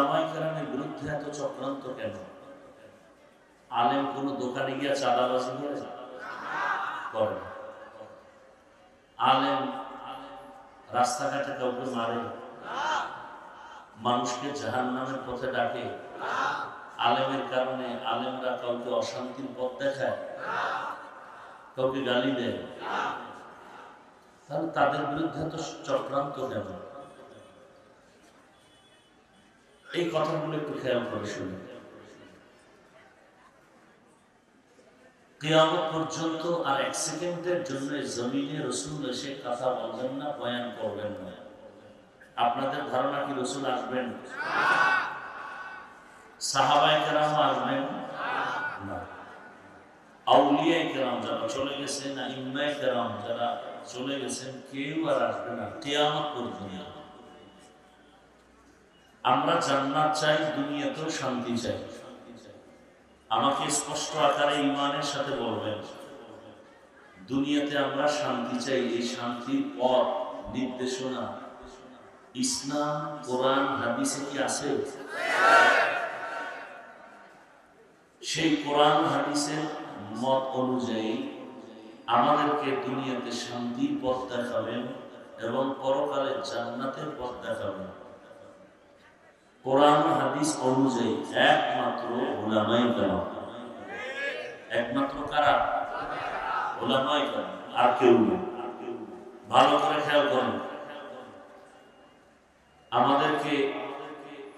ওলামায়ে বিরুদ্ধে এত চক্রান্ত কেন? আলেম কোন দোকানে গিয়া চাঁদাবাজি করে? আলেম রাস্তাঘাটে কাউকে মারে? মানুষকে জাহান্নামের পথে ডাকে? আলেমের কারণে আলেমরা কাউকে অশান্তির পথ দেখায়? কাউকে গালি দেয়? তাহলে তাদের বিরুদ্ধে তো চক্রান্ত কেন? এই কথাগুলো একটু খেয়াল করে শুনি। কিয়ামত পর্যন্ত আর এক সেকেন্ডের জন্য জমিনে রাসূল এসে কথা বলবেন না, বয়ান করবেন না। আপনাদের ধারণা কি রাসূল আসবেন? সাহাবায়ে কেরাম আসবেন না। আউলিয়ায়ে কেরাম যারা চলে গেছেন, আইম্মায়ে কেরাম যারা চলে গেছেন, কেউ আর আসবে না কিয়ামত পর্যন্ত। আমরা জান্নাত চাই, দুনিয়াতেও শান্তি চাই। আমাকে স্পষ্ট আকারে ঈমানের সাথে বলবেন, দুনিয়াতে আমরা শান্তি চাই। এই শান্তির পথ নির্দেশনা ইসলাম, কোরআন, হাদিসে কি আছে? সেই কোরআন হাদিসের মত অনুযায়ী আমাদেরকে দুনিয়াতে শান্তির পথ দেখাবেন এবং পরকালে জান্নাতের পথ দেখাবেন। কোরআন হাদিস অনুযায়ী একমাত্র উলামায়ে কেরাম। একমাত্র কারা? উলামায়ে কেরাম, আর কেউ না। ভালো করে খেয়াল করেন, আমাদেরকে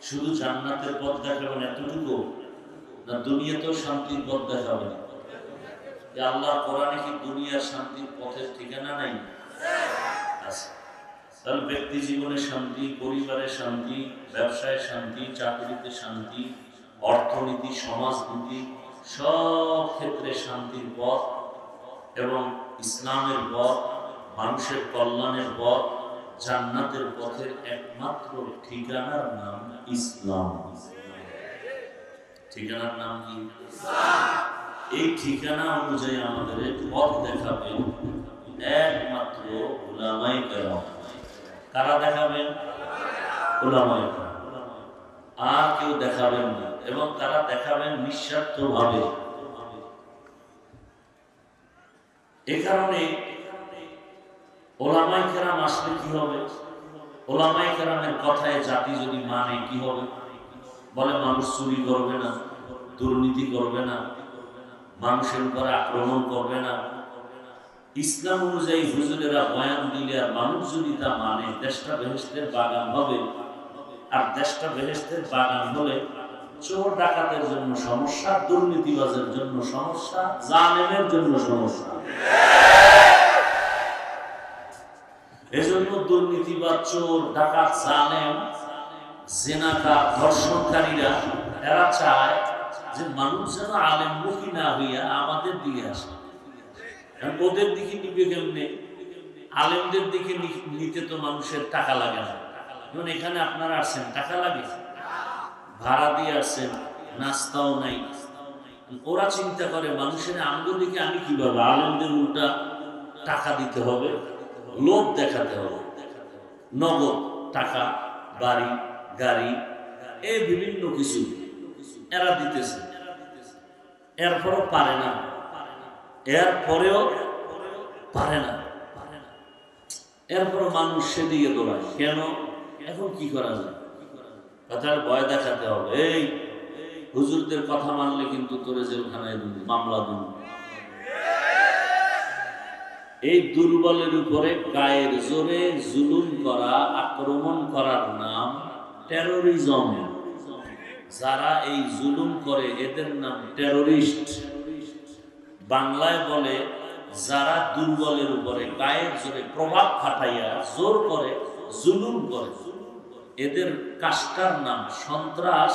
শুধু জান্নাতের পথ দেখাবেন এতটুকু না, দুনিয়াতেও শান্তির পথ দেখাবেন? আল্লাহ কোরআনে কি দুনিয়ার শান্তির পথের ঠিকানা নাই? আছে। তাহলে ব্যক্তি জীবনে শান্তি, পরিবারে শান্তি, ব্যবসায় শান্তি, চাকরিতে শান্তি, অর্থনীতি, সমাজনীতি, সব ক্ষেত্রে শান্তির পথ এবং ইসলামের পথ, মানুষের কল্যাণের পথ, জান্নাতের পথের একমাত্র ঠিকানার নাম ইসলাম। ঠিকানার নাম কি? এই ঠিকানা অনুযায়ী আমাদের পথ দেখাবেন একমাত্র উলামায়ে কেরাম। কারা দেখাবেন? উলামায়ে কেরাম, আর কেউ দেখাবেন না। এবং তারা দেখাবেন নিঃস্বার্থভাবে। এ কারণে উলামায়ে কেরাম আসলে কি হবে? উলামায়ে কেরামের কথায় জাতি যদি মানে কি হবে? বলে মানুষ চুরি করবে না, দুর্নীতি করবে না, মানুষের উপর আক্রমণ করবে না। ইসলাম অনুযায়ী হুজুরেরা বয়ান দিলে আর মানুষ যদি তা মানে, দেশটা বেহেশতের বাগান হবে। আর দেশটা বেহেশতের বাগান হলে চোর ডাকাতের জন্য সমস্যা, দুর্নীতিবাজের জন্য সমস্যা, জালেমের জন্য সমস্যা। এজন্য দুর্নীতিবাজ, চোর, ডাকাত, জালেম, জিনাকার, ধর্ষণকারীরা এরা চায় যে মানুষ যেন আলেমমুখী না হইয়া আমাদের দিকে আসে। ওদের দিকে নিবে কেমনে? আলেমদের দিকে নিতে তো মানুষের টাকা লাগে না। যেমন এখানে আপনারা আসছেন, টাকা লাগে, ভাড়া দিয়ে আসছেন, নাস্তাও নাই। ওরা চিন্তা করে মানুষের আমগো দিকে আমি কিভাবে, আলেমদের উল্টা টাকা দিতে হবে, লোভ দেখাতে হবে, নগদ টাকা, বাড়ি, গাড়ি, এই বিভিন্ন কিছু এরা দিতেছে। এরপরও পারে না, এরপরেও পারে না, এরপরও মানুষ সেদিকে দৌড়ায় কেন? এখন কি করা যায়? কথার ভয় দেখাতে হবে, এই হুজুরদের কথা মানলে কিন্তু তোরে জেলখানায় মামলা দিন। এই দুর্বলের উপরে গায়ের জোরে জুলুম করা, আক্রমণ করার নাম টেরোরিজম। যারা এই জুলুম করে এদের নাম টেরোরিস্ট। বাংলায় বলে যারা দুর্বলের উপরে গায়ের জোরে প্রভাব খাটাইয়া জোর করে জুলুম করে, এদের কাজটার নাম সন্ত্রাস।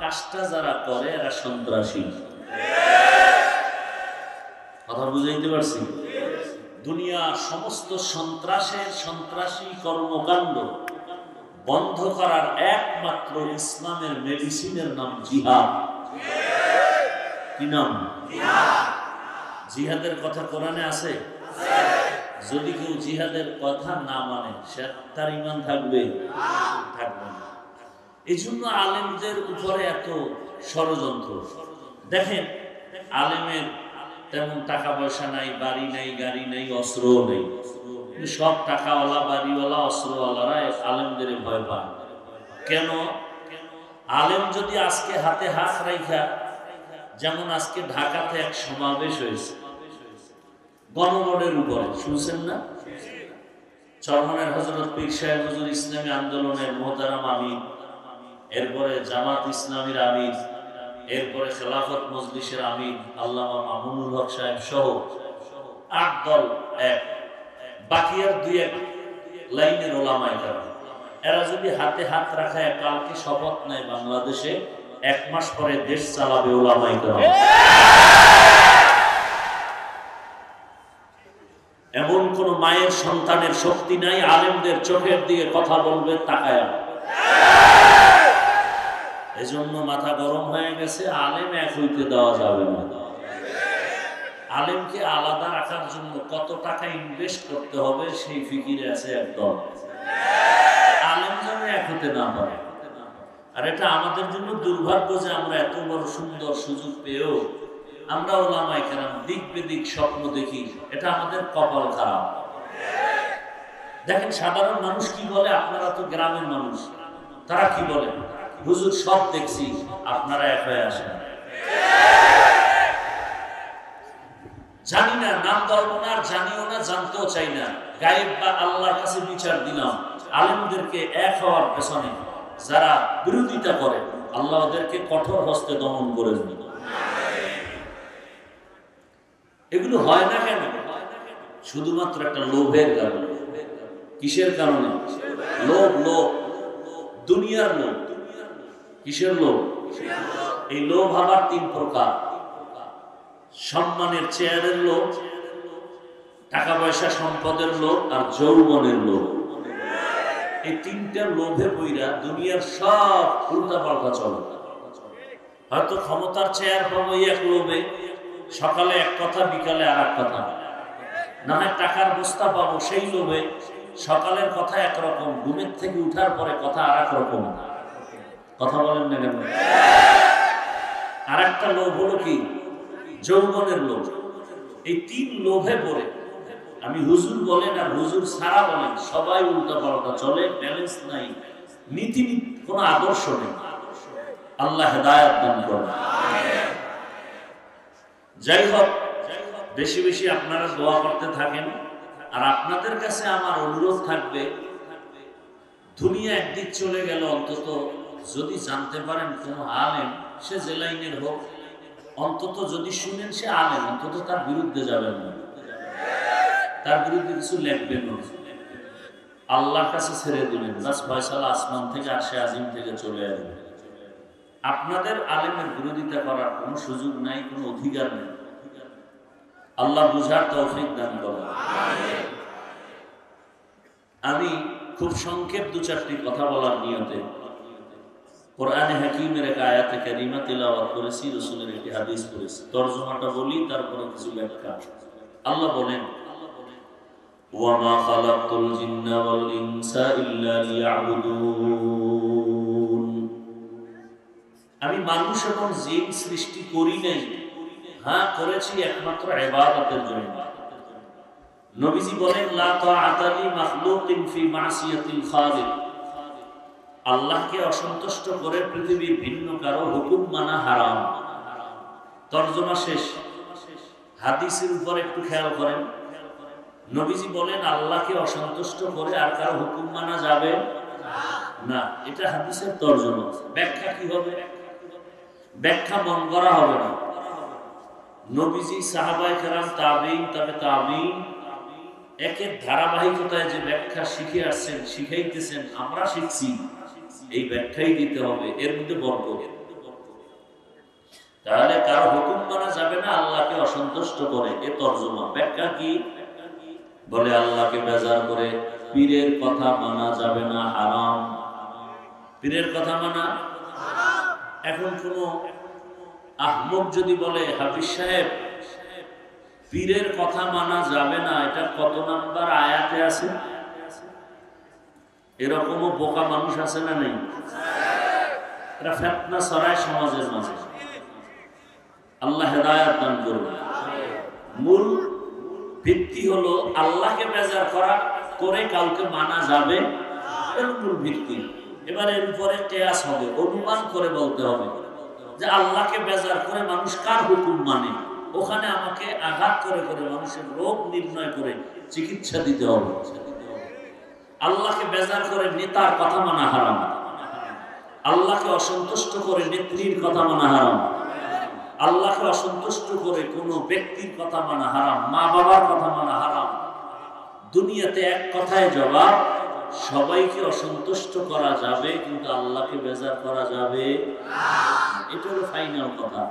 কাজটা যারা করে এরা সন্ত্রাসী। কথা বুঝাইতে পারছি? দুনিয়ার সমস্ত সন্ত্রাসী কর্মকাণ্ড বন্ধ করার একমাত্র ইসলামের মেডিসিনের নাম জিহাদ। কি নাম? জিহাদের কথা কোরআনে আছে? যদি কেউ জিহাদের কথা না মানে সে তার ঈমান থাকবে? থাকবে না। এই জন্য আলেমদের উপরে এত ষড়যন্ত্র। দেখেন, আলেমের তেমন টাকা পয়সা নাই, বাড়ি নাই, গাড়ি নাই, অস্ত্রও নেই, কিন্তু সব টাকাওয়ালা, বাড়িওয়ালা, অস্ত্রওয়ালারা আলেমদের ভয় পায়। কেন? আলেম যদি আজকে হাতে হাত রাইখা, যেমন আজকে ঢাকাতে এক সমাবেশ হয়েছে গণভোটের উপরে, শুনছেন না? চরমনের হযরত পীর সাহেব হুজুর ইসলামী আন্দোলনের মোহতারাম আমির, এরপরে জামাত ইসলামীর আমির, এরপরে খেলাফত মজলিসের আমির আল্লামা মামুনুল হক সাহেব সহ ৮ দল এক, বাকি আর ২-১ লাইনের ওলামায়ে কেরাম, এরা যদি হাতে হাত রাখায় কালকে শপথ নেয় বাংলাদেশে ১ মাস পরে দেশ চালাবে ওলামায়ে কেরাম। এমন কোন মায়ের সন্তানের শক্তি নাই আলেমদের চোখের দিকে কথা বলবে তাকায়া। এজন্য মাথা গরম হয়ে গেছে, আলেম এক হইতে দেওয়া যাবে না। আলেমকে আলাদা রাখার জন্য কত টাকা ইনভেস্ট করতে হবে সেই ফিকিরে আছে একদম। আলেম যেন এক হতে না পারে। আর এটা আমাদের জন্য দুর্ভাগ্য যে আমরা এত বড় সুন্দর সুযোগ পেয়েও আমরা ওলামায়ে কেরাম দিক বেদিক স্বপ্ন দেখি, এটা আমাদের কপাল খারাপ। দেখেন সাধারণ মানুষ কি বলে, আপনারা তো গ্রামের মানুষ, তারা কি বলে, হুজুর সব দেখছি, আপনারা এক হয়ে আসেন। জানি না, নাম বলবো না, জানিও না, জানতেও চাই না, গায়েব বা আল্লাহর কাছে বিচার দিলাম। আলেমদেরকে এক হওয়ার পেছনে যারা বিরোধিতা করে, আল্লাহ ওদেরকে কঠোর হস্তে দমন করে দিন। এগুলো হয় না কেন? শুধুমাত্র একটা লোভের কারণে। কিসের কারণে? লোভ। লোভ, দুনিয়ার লোভ। কিসের লোভ? এই লোভ আবার ৩ প্রকার। সম্মানের চেয়ারের লোভ, টাকা পয়সা সম্পদের লোভ, আর যৌবনের লোভ। এই ৩টা লোভে পইরা দুনিয়ার সব উল্টা পাল্টা চলে। হয়তো ক্ষমতার চেয়ার পাবো এক লোভে, সকালে এক কথা, বিকালে আর এক কথা। না হয় টাকার বস্তা পাবো সেই লোভে, সকালের কথা একরকম, ঘুমের থেকে উঠার পরে কথা আর এক রকম। কথা বলেন না কেন? আর একটা লোভ হলো কি? যৌবনের লোভ। এই ৩ লোভে পড়ে আমি হুজুর বলেন আর হুজুর ছাড়া বলেন সবাই উল্টা পাল্টা চলে, ব্যালেন্স নাই, নীতি কোন আদর্শ নেই। আল্লাহ হেদায়েত দান করেন। যাই হোক, বেশি বেশি আপনারা দোয়া করতে থাকেন। আর আপনাদের কাছে আমার অনুরোধ থাকবে, দুনিয়া একদিক চলে গেল, অন্তত যদি জানতে পারেন কোন আলেম, সে যে লাইনের হোক, অন্তত যদি শুনেন সে আলেম, অন্তত তার বিরুদ্ধে যাবেন না, তার বিরুদ্ধে কিছু লেখবেন না, আল্লাহর কাছে ছেড়ে দিবেন। বাস ফয়সালা আসমান থেকে, আরশে আজিম থেকে চলে আসবে। আপনাদের আলেমের বিরোধিতা করার কোনো সুযোগ নাই, কোনো অধিকার নেই। আল্লাহ বুঝার তৌফিক দান করেন। আমি খুব সংক্ষেপ ২-৪টি কথা বলার নিয়তে কোরআনে হাকিমের এক আয়াতে কারিমা তিলাওয়াত করেছি, রাসূলের একটি হাদিস পড়েছি। তরজমাটা বলি, তারপরে কিছু ব্যাখ্যা। আল্লাহ বলেন, ওয়ামা খালাকতুল জিন্না ওয়াল ইনসা ইল্লা লিয়াবুদুন। আমি মানুষ এবং জিন সৃষ্টি করি নাই, হ্যাঁ করেছি একমাত্র ইবাদতের জন্য। নবীজি বলেন, লা তাআতা লি মাখলুকিন ফি মাসিয়াতিল খালিক। আল্লাহকে অসন্তুষ্ট করে পৃথিবীর ভিন্ন কারো হুকুম মানা হারাম। তরজমা শেষ। হাদিসের উপর একটু খেয়াল করেন। নবীজি বলেন, আল্লাহকে অসন্তুষ্ট করে আর কারো হুকুম মানা যাবে না। এটা হাদিসের তরজমা। ব্যাখ্যা কি হবে? ব্যাখ্যা মন করা হবে না। নবীজি, সাহাবায়ে কেরাম, তাবেঈন, তবে তাবেঈন একের ধারাবাহিকতায় যে ব্যাখ্যা শিখে আসছেন, শিখাইতেছেন, আমরা শিখছি, এই ব্যাখ্যাই দিতে হবে। এর মধ্যে বরকত। তাহলে কারো হুকুম মানা যাবে না, আল্লাহকে অসন্তুষ্ট করে। এ তরজমা। ব্যাখ্যা কি? বলে আল্লাহকে বেজার করে পীরের কথা মানা যাবে না, হারাম। পীরের কথা মানা হারাম। এখন কোন আহমদ যদি বলে, হাফিজ সাহেব পীরের কথা মানা যাবে না, এটা কত নাম্বার আয়াতে আছে? এরকমও বোকা মানুষ আছে না নেই? এরা ফিতনা ছড়ায় সমাজের মাঝে। আল্লাহ হেদায়েত দান করুন। মূল ভিত্তি হলো আল্লাহকে বেজার করা করে কাউকে মানা যাবে, এর মূল ভিত্তি। এবার এর উপরে কিয়াস হবে, অনুমান করে বলতে হবে যে আল্লাহকে বেজার করে মানুষ কার হুকুম মানে, ওখানে আমাকে আঘাত করে করে মানুষের রোগ নির্ণয় করে চিকিৎসা দিতে হবে। আল্লাহকে বেজার করে নেতার কথা মানা হারাম, আল্লাহকে অসন্তুষ্ট করে নেত্রীর কথা মানা হারাম, আল্লাহকে অসন্তুষ্ট করে কোন ব্যক্তির কথা মানা হারাম, মা বাবার কথা মানা হারাম। দুনিয়াতে এক কথায় জবাব, সবাইকে অসন্তুষ্ট করা যাবে কিন্তু আল্লাহকে বেজার করা যাবে না। এটা হলো ফাইনাল কথা।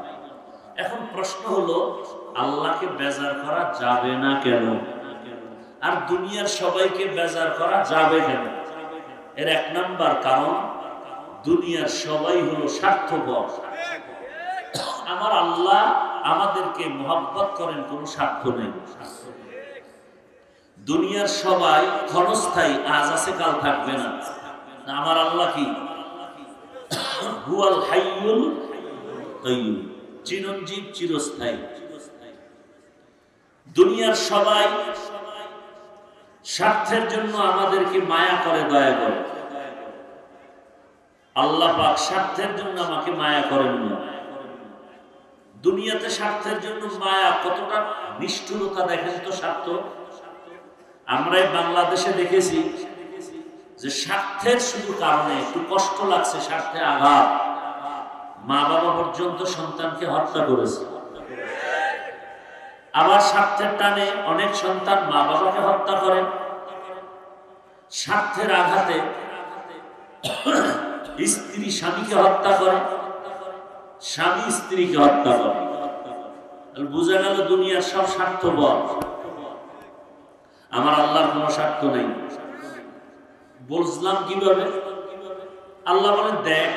এখন প্রশ্ন হলো আল্লাহকে বেজার করা যাবে না কেন, আর দুনিয়ার সবাইকে বেজার করা যাবে কেন? এর এক নাম্বার কারণ, দুনিয়ার সবাই হলো স্বার্থপর। আমার আল্লাহ আমাদেরকে মোহাব্বত করেন, কোনো স্বার্থ নেই। দুনিয়ার সবাই ক্ষণস্থায়ী, আজ আছে কাল থাকবে না। আমার আল্লাহ কি? হুয়াল হাইয়ুল কাইয়্যুম, চিরঞ্জীব, চিরস্থায়ী। দুনিয়ার সবাই স্বার্থের জন্য আমাদেরকে মায়া করে, দয়া করে। আল্লাহ পাক স্বার্থের জন্য আমাকে মায়া করেন না। দুনিয়াতে স্বার্থের জন্য মায়া কতটা নিষ্ঠুরতা দেখেন তো। স্বার্থ আমরা বাংলাদেশে দেখেছি যে স্বার্থের শুধু কারণে একটু কষ্ট লাগছে, স্বার্থে আঘাত, মা বাবা পর্যন্ত সন্তানকে হত্যা করেছে। আবার স্বার্থের টানে অনেক সন্তান মা বাবাকে হত্যা করে। স্বার্থের আঘাতে স্ত্রী স্বামীকে হত্যা করে, স্বামী স্ত্রীকে হত্যা করে। বোঝা গেল দুনিয়ার সব স্বার্থপর, আমার আল্লাহর কোনো স্বার্থ নেই। বুঝলাম কিভাবে? আল্লাহ বলেন, দেখ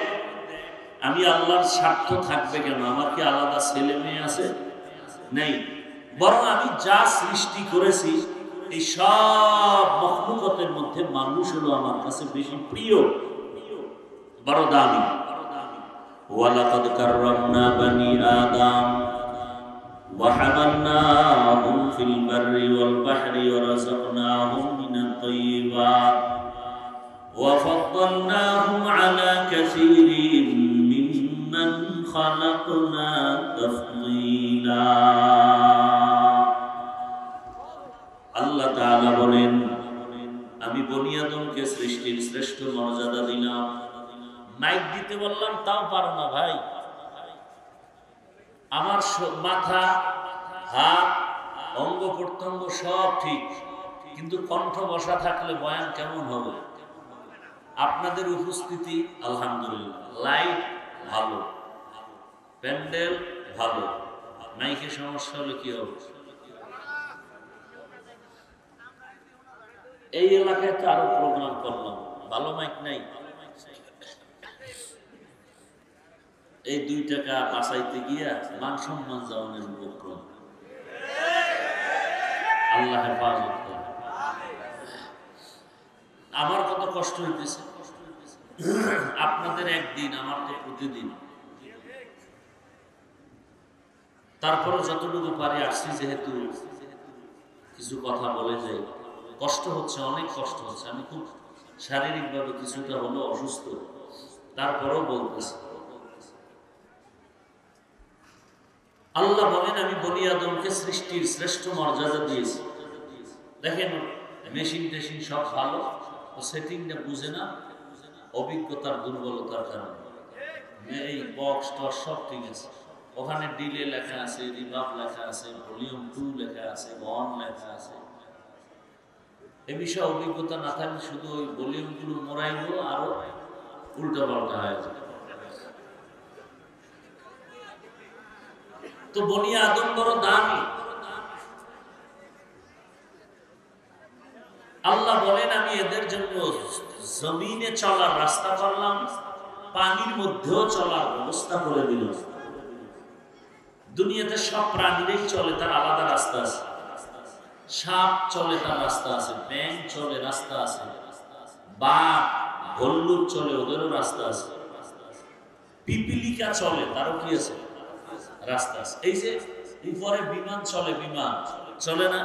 আমি আল্লাহর স্বার্থ থাকবে কেন? আমার কি আলাদা ছেলে মেয়ে আছে? নেই। বরং আমি যা সৃষ্টি করেছি এই সব মখলুকাতের মধ্যে মানুষ হলো আমার কাছে বেশি প্রিয়, বড় দামি। ওয়ালাকাদ কাররামনা বানি আদম ওয়া হামালনাহুম ফিল বাররি ওয়াল বাহরি ওয়া রাযাকনাহুম মিনাত তাইয়্যিবাত ওয়া ফাদ্দালনাহুম আলা কাসীরিন মিম্মান খালাকনা তাফদীলা। আল্লাহ তাআলা বলেন, আমি বনি আদমকে সৃষ্টির শ্রেষ্ঠ মর্যাদা দিলাম। মাইক দিতে বললাম তাও পারো না ভাই। আমার মাথা, হাত, অঙ্গ প্রত্যঙ্গ সব ঠিক, কিন্তু কণ্ঠ বসা থাকলে বয়ান কেমন হবে? আপনাদের উপস্থিতি আলহামদুলিল্লাহ, লাইট ভালো, প্যান্ডেল ভালো, মাইকে সমস্যা হলে কি হবে? এই এলাকায় তো আরো প্রোগ্রাম করলাম, ভালো মাইক নাই। এই 2 টাকা বাঁচাইতে গিয়া মান সম্মান যাওয়ানোর উপক্রম। আল্লাহ হেফাজত করে। আমার কত কষ্ট হইতেছে, আপনাদের একদিন, আমার তো প্রতিদিন। তারপরে যতটুকু পারি আসছি, যেহেতু কিছু কথা বলে যাই। কষ্ট হচ্ছে, অনেক কষ্ট হচ্ছে। আমি খুব শারীরিকভাবে কিছুটা হলো অসুস্থ, তারপরেও বলতেছি। আল্লাহ বলেন, আমি বনি আদমকে সৃষ্টির শ্রেষ্ঠ মর্যাদা দিয়েছি। দেখেন, মেশিন টেশিন সব ভালো, ও সেটিংটা বুঝে না, অভিজ্ঞতার দুর্বলতার কারণে। এই বক্স টক্স সব ঠিক আছে, ওখানে ডিলে লেখা আছে, রিভার্ব লেখা আছে, ভলিউম 2 লেখা আছে, 1 লেখা আছে। এ বিষয়ে অভিজ্ঞতা না থাকলে শুধু ওই ভলিউমগুলো মোড়াইব, আরো উল্টা পাল্টা হয়ে যায়। তো বনি আদম বড় দামি। আল্লাহ বলেন, আমি এদের জন্য জমিনে চলার রাস্তা করলাম, পানির মধ্যেও চলার ব্যবস্থা করে দিলাম। দুনিয়াতে সব প্রাণীরাই চলে, তার আলাদা রাস্তা আছে। সাপ চলে, তার রাস্তা আছে। ব্যাঙ চলে, রাস্তা আছে। বাঘ, ভল্লুক চলে, ওদেরও রাস্তা আছে। পিপিলিকা চলে, তারও কি আছে? রাস্তা আছে। এই যে উপরে বিমান চলে, বিমান চলে না,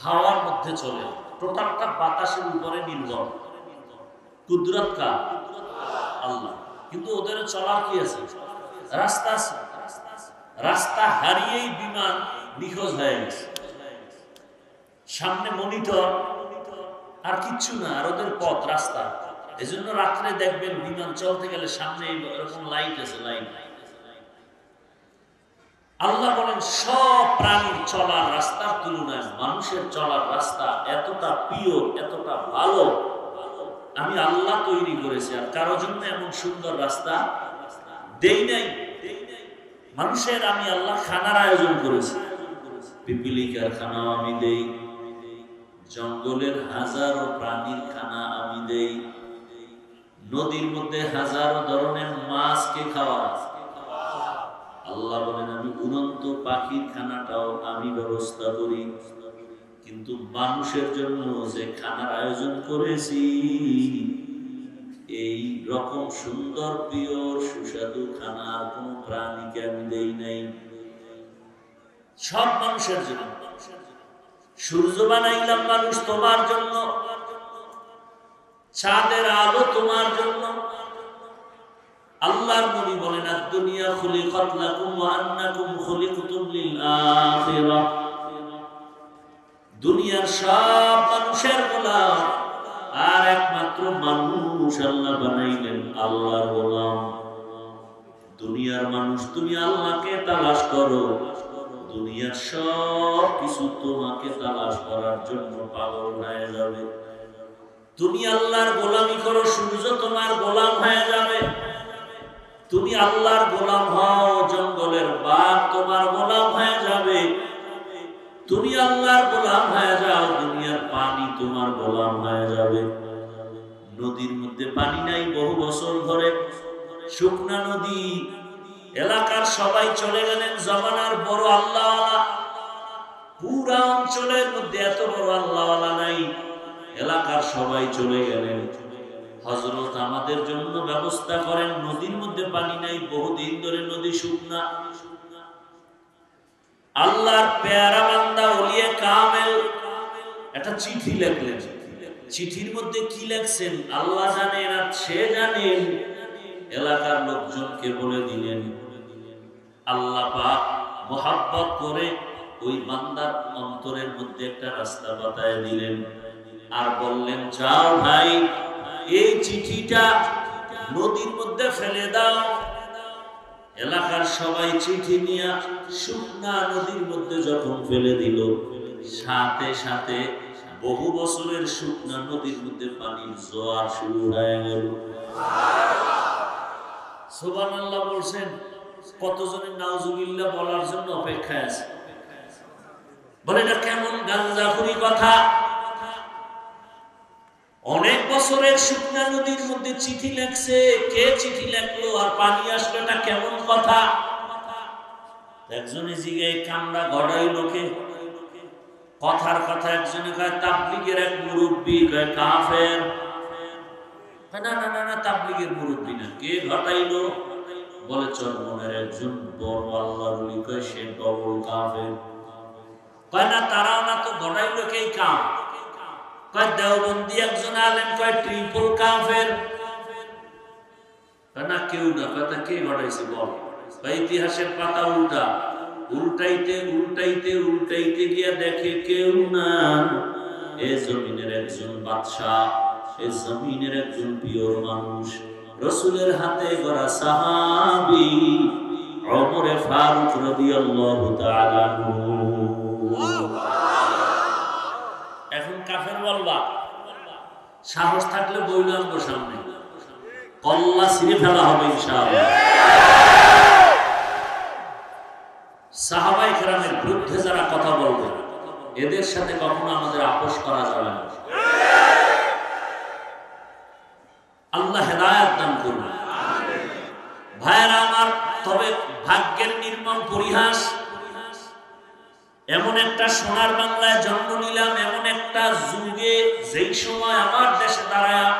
হাওয়ার মধ্যে চলে, টোটালটা বাতাসের উপরে নির্ভর। কুদরত কার? আল্লাহ। কিন্তু ওদের চলার কি আছে? রাস্তা আছে। রাস্তা হারিয়েই বিমান নিখোঁজ হয়ে গেছে। সামনে মনিটর আর কিচ্ছু না, আর ওদের পথ রাস্তা। এজন্য রাত্রে দেখবেন বিমান চলতে গেলে সামনে এরকম লাইট আছে, লাইট। আল্লাহ বলেন সব প্রাণীর চলার রাস্তার তুলনায় মানুষের চলার রাস্তা এতটা পিওর, এতটা ভালো আমি আল্লাহ তৈরি করেছি। আর কারোর জন্য এমন সুন্দর রাস্তা দেই নাই। মানুষের আমি আল্লাহ খানার আয়োজন করেছি। পিপিলিকার খানা আমি দেই, জঙ্গলের হাজারো প্রাণীর খানা আমি দেই, নদীর মধ্যে হাজারো ধরনের মাছকে খাওয়া। আল্লাহ বলেন আমি উড়ন্ত পাখির খানাটাও আমি ব্যবস্থা করি। কিন্তু মানুষের জন্য যে খানার আয়োজন করেছি, এই রকম সুন্দর পিওর সুস্বাদু খানা কোন প্রাণীকে আমি দেই নাই। সব মানুষের জন্য। সূর্য বানাইলাম মানুষ তোমার জন্য, চাঁদের আলো তোমার জন্য। আল্লাহর নবী বলেন আদ-দুনিয়া খুলিকাত লাকুম ওয়া আন্নাকুম খুলিকতুম লিল আখিরাহ। দুনিয়ার সব মানুষের গোলাম, আর একমাত্র মানুষ আল্লাহ বানাইলেন আল্লাহর গোলাম। দুনিয়ার মানুষ তুমি আল্লাহকে তালাশ করো, দুনিয়ার সব কিছু তোমাকে তালাশ করার জন্য পাগল হয়ে যাবে। তুমি আল্লাহর গোলামি করো, সূর্য তোমার গোলাম হয়ে যাবে। তুমি আল্লাহর গোলাম হও, জঙ্গলের বাঘ তোমার গোলাম হয়ে যাবে। তুমি আল্লাহর গোলাম হয়ে যাও, দুনিয়ার পানি তোমার গোলাম হয়ে যাবে। নদীর মধ্যে পানি নাই বহু বছর ধরে, শুকনা নদী। এলাকার সবাই চলে গেলেন, জমানার বড় আল্লাহওয়ালা। পুরা অঞ্চলের মধ্যে এত বড় আল্লাহওয়ালা নাই, এলাকার সবাই চলে গেলেন। হযরত আমাদের জন্য ব্যবস্থা করেন, নদীর মধ্যে পানি নাই, বহুদিন ধরে নদী শুকনা। আল্লাহর পেয়ারা বান্দা ওলিয়ে কামেল একটা চিঠি লিখলেন। চিঠির মধ্যে কি লিখছেন আল্লাহ জানেন আর সে জানেন। এলাকার লোকজনকে বলে দিলেন। আল্লাহ পাক মুহাব্বত করে ওই বান্দার অন্তরের মধ্যে একটা রাস্তা বাতায় দিলেন, আর বললেন যাও ভাই, এই চিঠিটা নদীর মধ্যে ফেলে দাও। এলাকার সবাই চিঠি নিয়ে শুকনা নদীর মধ্যে যখন ফেলে দিল, সাথে সাথে বহু বছরের শুকনা নদীর মধ্যে পানির জোয়ার শুরু হয়ে গেল। সুবহানাল্লাহ বলছেন, কতজনের নাউজুবিল্লাহ বলার জন্য অপেক্ষায় আছে। বলে এটা কেমন গাঞ্জাখুরি কথা। অনেক বছরের শুকনা নদীর মধ্যে চিঠি লেখছে, কে চিঠি লেখলো আর পানি আসলো, এটা কেমন কথা। একজনে জিগায় কামড়া গড়াই লোকে, কথার কথা একজনে কয় তাবলীগের এক মুরব্বী, কয় কাফের। না না না না, তাবলীগের মুরব্বী না, কে ঘটাইলো? বলে চরমনের একজন বড় আল্লাহর ওলি, কয় সে ডবল কাফের। কয় না তারাও না, তো ঘটাইলো কেই কাম। কয় দেওবন্দি একজন আলেম, কয় ট্রিপল কাফের। কয় না কেউ না। কয় তা কে ঘটাইছে বল। কয় ইতিহাসের পাতা উল্টা, উল্টাইতে উল্টাইতে উল্টাইতে গিয়া দেখে কেউ না। এ জমিনের একজন বাদশাহ, এ জমিনের একজন পিওর মানুষ, রাসূলের হাতে গড়া সাহাবী ওমর ফারুক রাদিয়াল্লাহু তাআলা আনহু। এখন কাফের বলবা, সাহস থাকলে বইল আনবো সামনে, কল্লা ছিঁড়ে ফেলা হবে ইনশাআল্লাহ। সাহাবায়ে কেরামের বিরুদ্ধে যারা কথা বলবে, এদের সাথে কখনো আমাদের আপোষ করা যাবে না। আল্লাহ হেদায়েত দান করুন। ভাইরা আমার, তবে ভাগ্যের নির্মম পরিহাস, এমন একটা সোনার বাংলায় জন্ম নিলাম, এমন একটা যুগে যেই সময় আমার দেশে দাঁড়ায়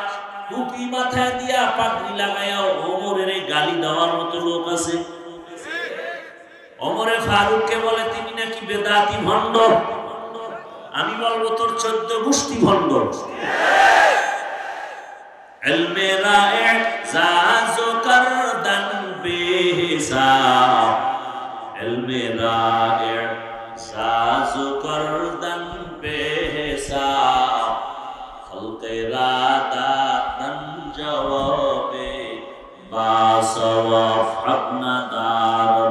টুপি মাথায় দিয়া পাগড়ি লাগায়া ওমরের গালি দেওয়ার মতো লোক আছে। ওমরে ফারুককে বলে তুমি নাকি বেদাতি ভণ্ড। আমি বলবো তোর 14 গোষ্ঠী ভণ্ড। ইলমে রা'ই'জাজ করদান বেহিসাব, ইলমে রা'ই'জাজ করদান বেহিসাব, খলকে রাদাতান জওয়াবে বাসওয়াফ আপনা দার,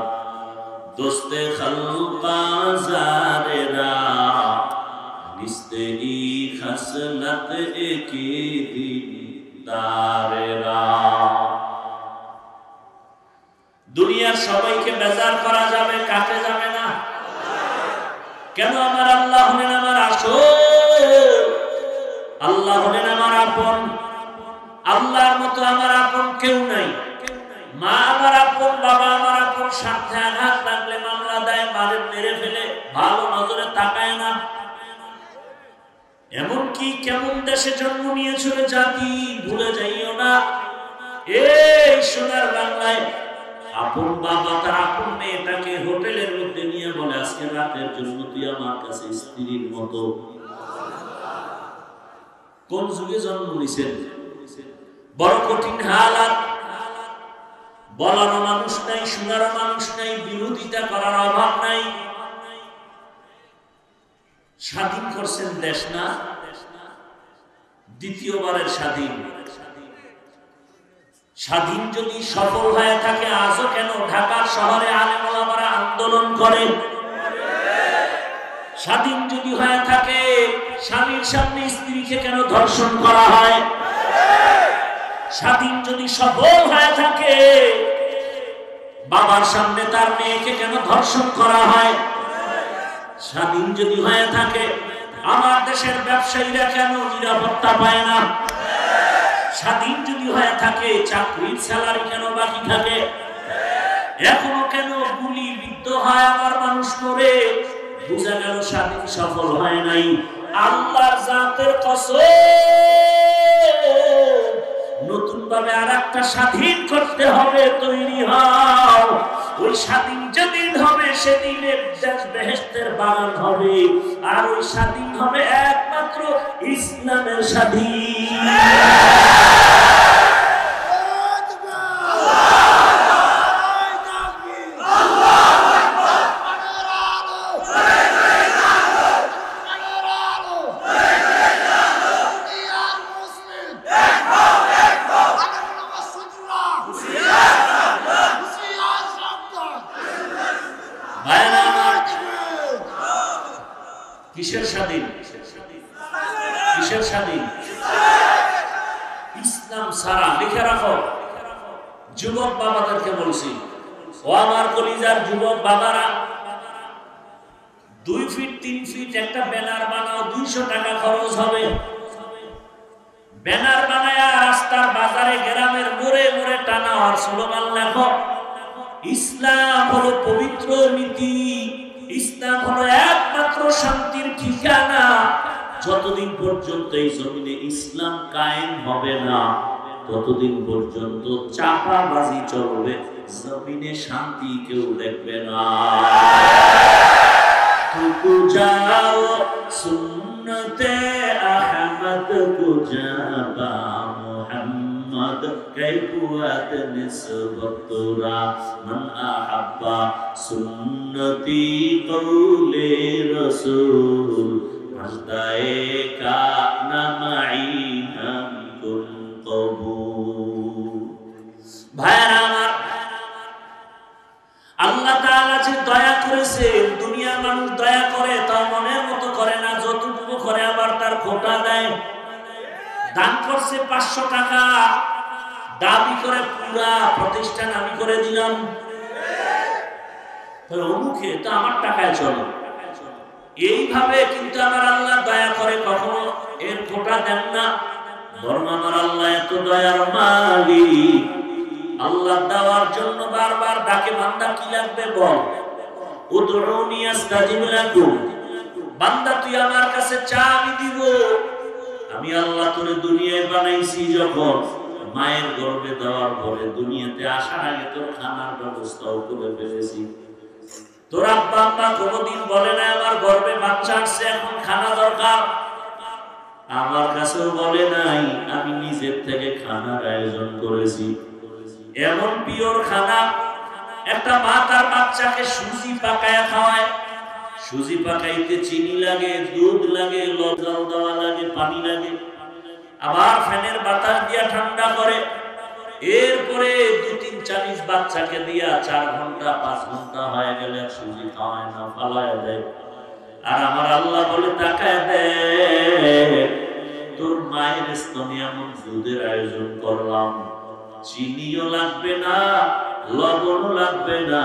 দোস্তে খলকা জারেরা নিস্তে ই খসলত একি দিন দারেরা। দুনিয়ার সবাইকে বেজার করা যাবে, কাকে যাবে না? কেন? আমার আল্লাহ হলেন আমার আসল, আল্লাহ হলেন আমার আপন। আল্লাহর মতো আমার আপন কেউ নাই। মা আমার আপন, বাবা আমার আপন। স্বার্থে আঘাত লাগলে মামলা দেয়, মেরে ফেলে, ভালো নজরে তাকায় না। এমনকি কেমন দেশে জন্ম নিয়েছিল জাতি, ভুলে যাইও না। এই সোনার বাংলায় আপন বাবা তার আপন মেয়েটাকে হোটেলের মধ্যে নিয়ে বলে আজকে রাতের জন্য তুই আমার কাছে স্ত্রীর মতো। কোন যুগে জন্ম নিয়েছেন? বড় কঠিন হালাত। বলারও মানুষ নাই, শোনারও মানুষ নাই, বিরোধিতা করার অভাব নাই। স্বাধীন করছেন দেশ না? দ্বিতীয়বারের স্বাধীন। স্বাধীন যদি সফল হয়ে থাকে, আজও কেন ঢাকার শহরে আলেম ওলামারা আন্দোলন করে? স্বাধীন যদি হয়ে থাকে, স্বামীর সামনে স্ত্রীকে কেন ধর্ষণ করা হয়? স্বাধীন যদি সফল হয়ে থাকে, বাবার সামনে তার মেয়েকে কেন ধর্ষণ করা হয়? স্বাধীন যদি হয়ে থাকে, আমার দেশের ব্যবসায়ীরা কেন নিরাপত্তা পায় না? স্বাধীন যদি হয়ে থাকে, চাকরির স্যালারি কেন বাকি থাকে? এখনো কেন গুলি বিদ্ধ হয়, আমার মানুষ মরে? বুঝা গেল স্বাধীন সফল হয় নাই। আল্লাহর জাতের কসম, নতুন ভাবে আর একটা স্বাধীন করতে হবে, তৈরি হও। ওই স্বাধীন যেদিন হবে সেদিনের দেশ বেহেশতের বাগান হবে। আর ওই স্বাধীন হবে একমাত্র ইসলামের স্বাধীন। কিসের স্বাধীন? কিসের স্বাধীন? ইসলাম ছাড়া। লিখে রাখো, যুবক বাবাদেরকে বলছি, ও আমার কলিজার যুবক বাবারা, 2 ফিট 3 ফিট একটা ব্যানার বানাও, 200 টাকা খরচ হবে। ব্যানার বানায়া রাস্তার বাজারে গ্রামের মোড়ে মোড়ে টানা আর স্লোগান লেখো, ইসলাম হলো পবিত্র নীতি, ইসলাম হলো একমাত্র শান্তির ঠিকানা। যতদিন পর্যন্ত এই জমিনে ইসলাম কায়েম হবে না, ততদিন পর্যন্ত চাপাবাজি চলবে, জমিনে শান্তি কেউ দেখবে না। তুকু যাও সুন্নতে আহমদ কো জাবা মুহাম্মদ কাইফুয়াত নিসবত তোরা মান আহাব্বা সুন্নতি কওলে রাসূল মাসদায়ে কানা মাই হাম কুন কবুল। ভাইরা আমার, আল্লাহ তাআলা যে দয়া করেছেন, দুনিয়ার মানুষ দয়া করে তা মনের মতো করে না, যতটুকু করে আবার তার খোটা দেয়। দান করছে 500 টাকা, দাবি করে পুরা প্রতিষ্ঠান আমি করে দিলাম। অমুখে তো আমার টাকায় চলে, এইভাবে কিন্তু আমার আল্লাহ দয়া করে, কখনো এর খোটা দেন না। বরং আমার আল্লাহ এত দয়ার মালিক, আল্লাহ দেওয়ার জন্য বারবার ডাকে, বান্দা কি লাগবে বল, উদউনি আস্তাজিব লাকুম, বান্দা তুই আমার কাছে চা আমি দিব। আমি আল্লাহ তোরে দুনিয়ায় বানাইছি যখন, মায়ের গর্ভে দেওয়ার পরে দুনিয়াতে আসার আগে তোর খানার ব্যবস্থাও করে ফেলেছি। তোর আব্বা আম্মা কোনোদিন বলে না আমার গর্ভে বাচ্চা আসছে এখন খানা দরকার, আমার কাছেও বলে নাই, আমি নিজের থেকে খানার আয়োজন করেছি। এমন পিওর খানা, একটা মা তার বাচ্চাকে সুজি পাকায়া খাওয়ায়। সুজি পাকাইতে চিনি লাগে, দুধ লাগে, লবণ দেওয়া লাগে, পানি লাগে, আবার ফ্যানের বাতাস দিয়া ঠান্ডা করে। এরপরে 2-3 চামচ বাচ্চাকে দিয়া 4 ঘন্টা 5 ঘন্টা হয়ে গেলে সুজি খাওয়ায় না, ফালায় দেয়। আর আমার আল্লাহ বলে তাকায় দেয়, তোর মায়ের স্তনে এমন দুধের আয়োজন করলাম, চিনিও লাগবে না, লবণও লাগবে না,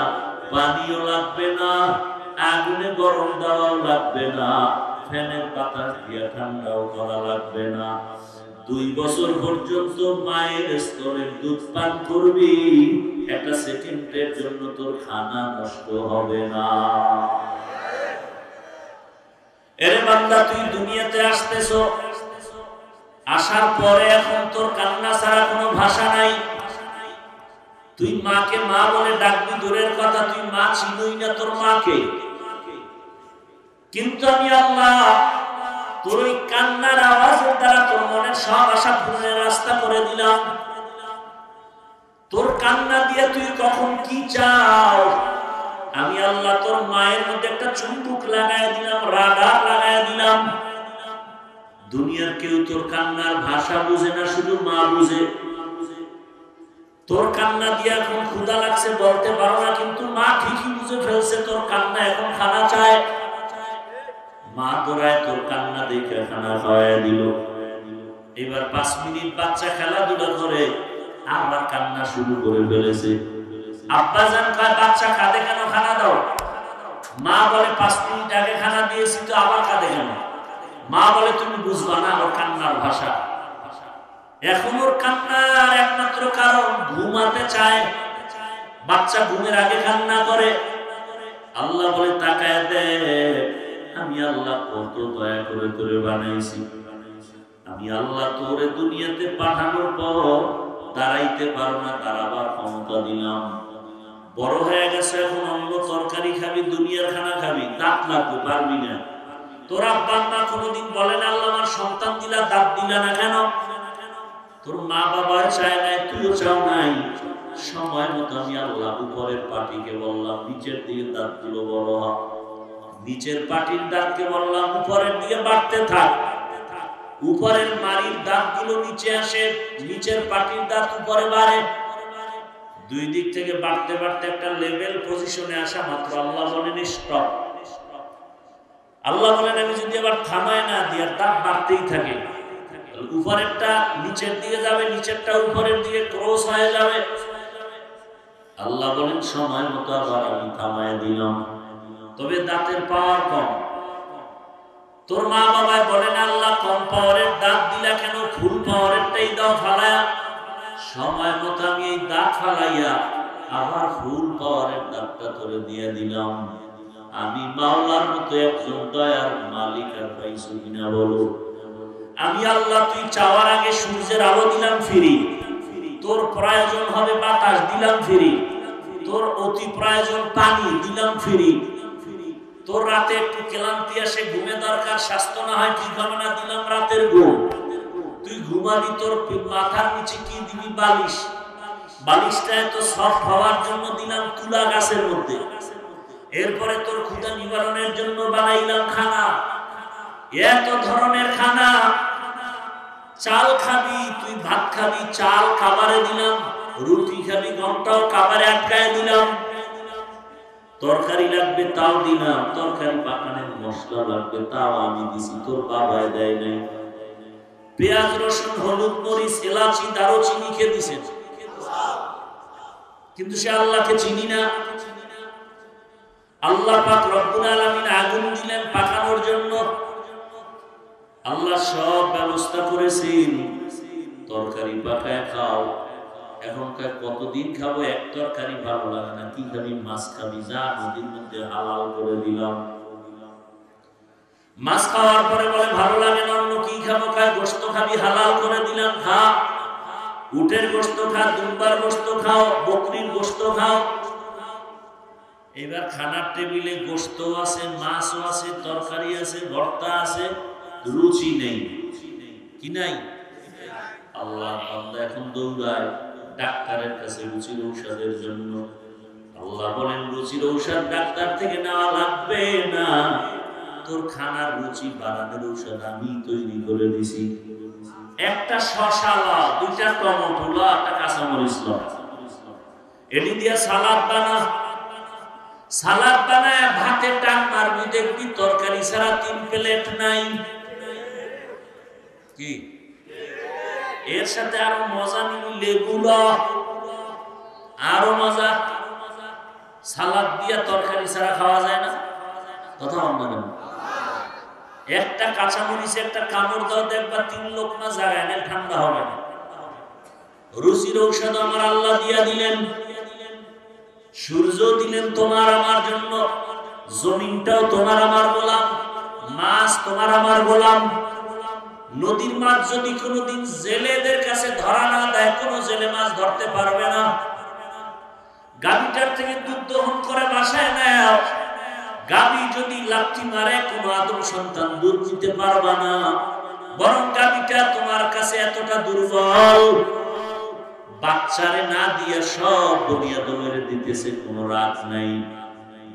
পানিও লাগবে না, আগুনে গরম দেওয়াও লাগবে না, ফ্যানের বাতাস দিয়া ঠান্ডাও করা লাগবে না। 2 বছর পর্যন্ত মায়ের স্তনের দুধ পান করবি, একটা সেকেন্ডের জন্য তোর খানা নষ্ট হবে না। এরে বান্দা, তুই দুনিয়াতে আসতেছ, আসার পরে এখন তোর কান্না ছাড়া কোনো ভাষা নাই। তুই মাকে মা বলে ডাকবি দূরের কথা, তুই মা চিনই না তোর মাকে। কিন্তু আমি আল্লাহ তোর ওই কান্নার আওয়াজের দ্বারা তোর মনের সব আশা পূরণের রাস্তা করে দিলাম। তোর কান্না দিয়ে তুই কখন কি চাও, আমি আল্লাহ তোর মায়ের মধ্যে একটা চুম্বক লাগায় দিলাম, রাডার লাগায় দিলাম। দুনিয়ার কেউ তোর কান্নার ভাষা বুঝে না, শুধু মা বুঝে। তোর কান্না দিয়ে এখন ক্ষুধা লাগছে বলতে পারো না, কিন্তু মা ঠিকই বুঝে ফেলছে তোর কান্না এখন খানা চায়। মা দৌড়ায় তোর কান্না দেখে খানা খাওয়ায় দিল। এবার 5 মিনিট বাচ্চা খেলাধুলা করে আবার কান্না শুরু করে ফেলেছে। আব্বা জান কয় বাচ্চা কাঁদে কেন, খানা দাও। মা বলে 5 মিনিট আগে খানা দিয়েছি তো আবার কাঁদে কেন। মা বলে তুমি বুঝবা না ওর কান্নার ভাষা। এখন ওর কান্নার একমাত্র কারণ ঘুমাতে চায়। বাচ্চা ঘুমের আগে কান্না করে। আল্লাহ বলে তাকায় দে, আমি আল্লাহ কত দয়া করে তোরে বানাইছি। আমি আল্লাহ তোরে দুনিয়াতে পাঠানোর পর দাঁড়াইতে পারো না, দাঁড়াবার ক্ষমতা দিলাম। বড় হয়ে গেছে, এখন অন্য তরকারি খাবি, দুনিয়ার খানা খাবি, দাঁত লাগতে পারবি না। তোর আব্বা মা কোনোদিন বলে না আল্লাহ আমার সন্তান দিলা, দাঁত দিলা না কেন? তোর মা বাবা চায় নাই, তুইও চাও নাই। সময় মতো আমি আল্লাহ উপরের পাটিকে বললাম নিচের দিকে দাঁতগুলো বড় হ, নিচের পাটির দাঁতকে বললাম উপরের দিকে বাড়তে থাক। উপরের মারির দাঁতগুলো নিচে আসে, নিচের পাটির দাঁত উপরে বাড়ে। 2 দিক থেকে বাড়তে বাড়তে একটা লেভেল পজিশনে আসা মাত্র আল্লাহ বলেন স্টপ। আল্লাহ বলেন আমি যদি আবার থামায় না দিয়ে দাঁত বাড়তেই থাকে, উপরেরটা নিচের দিকে যাবে, নিচেরটা উপরের দিকে ক্রস হয়ে যাবে। আল্লাহ বলেন সময় মতো আবার আমি থামায় দিলাম, তবে দাঁতের পাওয়ার কম। তোর মা বাবাই বলেন আল্লাহ কম পাওয়ারের দাঁত দিলা কেন, ফুল পাওয়ারেরটাই দাও ফালায়া। সময় মতো আমি এই দাঁত ফালাইয়া আবার ফুল পাওয়ারের দাঁতটা তোরে দিয়ে দিলাম। আমি মাওলার মতো একজন দয়ার মালিক আর পাইছো কিনা বলো? আমি আল্লাহ তুই চাওয়ার আগে সূর্যের আলো দিলাম ফ্রি, তোর প্রয়োজন হবে বাতাস দিলাম ফ্রি, তোর অতি প্রয়োজন পানি দিলাম ফ্রি, তোর রাতে একটু ক্লান্তি আসে ঘুমে দরকার, স্বাস্থ্য না হয় ঠিক হবে না, দিলাম রাতের ঘুম। তুই ঘুমাবি, তোর মাথার নিচে কি দিবি? বালিশ। বালিশটা এত সফট হওয়ার জন্য দিলাম তুলা গাছের মধ্যে। এরপরে তোর ক্ষুধা নিবারণের জন্য বানাইলাম খানা, এত ধরনের খানা। চাল খাবি, তুই ভাত খাবি, চাল খাবারে দিলাম। রুটি খাবি, গমটাও খাবারে আটকায় দিলাম। তরকারি লাগবে তাও দিলাম, তরকারি পাকানোর মশলা লাগবে তাও আমি দিছি, তোর বাবায় দেয় নাই। পেঁয়াজ রসুন হলুদ মরিচ এলাচি দারুচিনি খেয়ে দিছে, কিন্তু সে আল্লাহকে চিনি না। আল্লাহ পাক রব্বুল আলামিন আগুন দিলেন পাকানোর জন্য। আল্লাহ সব ব্যবস্থা করেছেন, তরকারি পাকায় খাও। এখনকার কতদিন খাবো, এক তরকারি ভালো লাগে না, কি খাবি? মাছ খাবি, যা নদীর মধ্যে হালাল করে দিলাম। মাছ খাওয়ার পরে বলে ভালো লাগে না, অন্য কি খাবো? খায় গোশত খাবি, হালাল করে দিলাম, খা। উটের গোশত খা, দুম্বার গোশত খাও, বকরির গোশত খাও। এবার খানার টেবিলে গোশত আছে, মাছও আছে, তরকারি আছে, ভর্তা আছে, রুচি নেই। কি নাই? আল্লাহ বান্দা এখন দৌড়ায় ডাক্তারের কাছে রুচির ঔষধের জন্য। আল্লাহ বলেন রুচির ঔষধ ডাক্তার থেকে নেওয়া লাগবে না, তোর খানার রুচি বাড়ানোর ঔষধ আমি তৈরি করে দিছি। একটা শশা লা, দুইটা টমেটো লা, একটা কাঁচামরিচ লা, এটি দিয়া সালাদ বানা। সালাদ বানায় ভাতে টান মারবি, দেখবি তরকারি ছাড়া 3 প্লেট নাই। কি এর সাথে আরো মজা নিবি লেবু লা, আরো মজা। সালাদ দিয়া তরকারি ছাড়া খাওয়া যায় না, কথা বন্ধ কেন? একটা কাঁচামরিচ একটা কামড় দাও, দেখবা 3 লোকমা জায়গায় না, ঠান্ডা হবে না। রুচির ঔষধ আমার আল্লাহ দিয়া দিলেন। সূর্য দিলেন তোমার আমার জন্য, জমিনটাও তোমার আমার গোলাম, মাছ তোমার আমার গোলাম। নদীর মাছ যদি কোনোদিন জেলেদের কাছে ধরা না দেয়, কোনো জেলে মাছ ধরতে পারবে না। গাভীটার থেকে দুধ দহন করে বাসায় নেও, গাভী যদি লাথি মারে কোনো আদম সন্তান দুধ দিতে পারবে না। বরং গাভীটা তোমার কাছে এতটা দুর্বল, বাচ্চারে না দিয়ে সব বনিয়াদমের দিতেছে, কোনো রাগ নাই।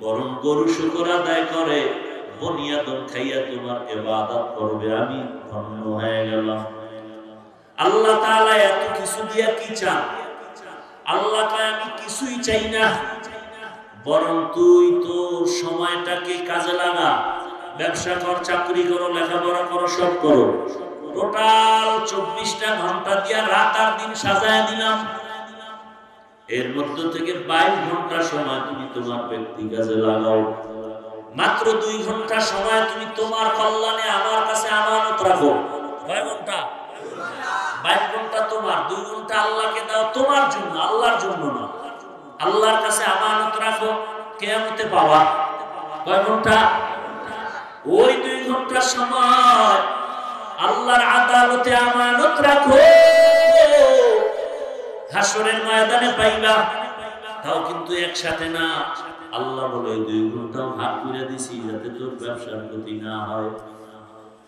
বরং গরু শুকর আদায় করে বনিয়াদম খাইয়া তোমার ইবাদত করবে। আমি ধন্য হয়ে গেলাম। আল্লাহ তাআলা এত কিছু দিয়া কি চান? আল্লাহ কয় আমি কিছুই চাই না, বরং তুই তোর সময়টাকে কাজে লাগা। ব্যবসা কর, চাকরি করো, লেখাপড়া করো, সব করো। টোটাল 24টা ঘন্টা দিয়া রাত আর দিন সাজায় দিলাম। এর মধ্য থেকে 22 ঘন্টা সময় তুমি তোমার ব্যক্তি কাজে লাগাও। মাত্র 2 ঘন্টা সময় তুমি তোমার কল্যাণে আমার কাছে আমানত রাখো। কয় ঘন্টা? 22 ঘন্টা তোমার, 2 ঘন্টা আল্লাহকে দাও তোমার জন্য, আল্লাহর জন্য না। আল্লাহর কাছে আমানত রাখো, কিয়ামতে পাওয়া। কয় ঘন্টা? ওই 2 ঘন্টা সময় আল্লাহর আদালতে আমানত রাখো, হাসরের ময়দানে পাইবা। তাও কিন্তু একসাথে না। আল্লাহ বলে 2 ঘন্টাও ভাগ করে দিছি, যাতে তোর ব্যবসার ক্ষতি না হয়,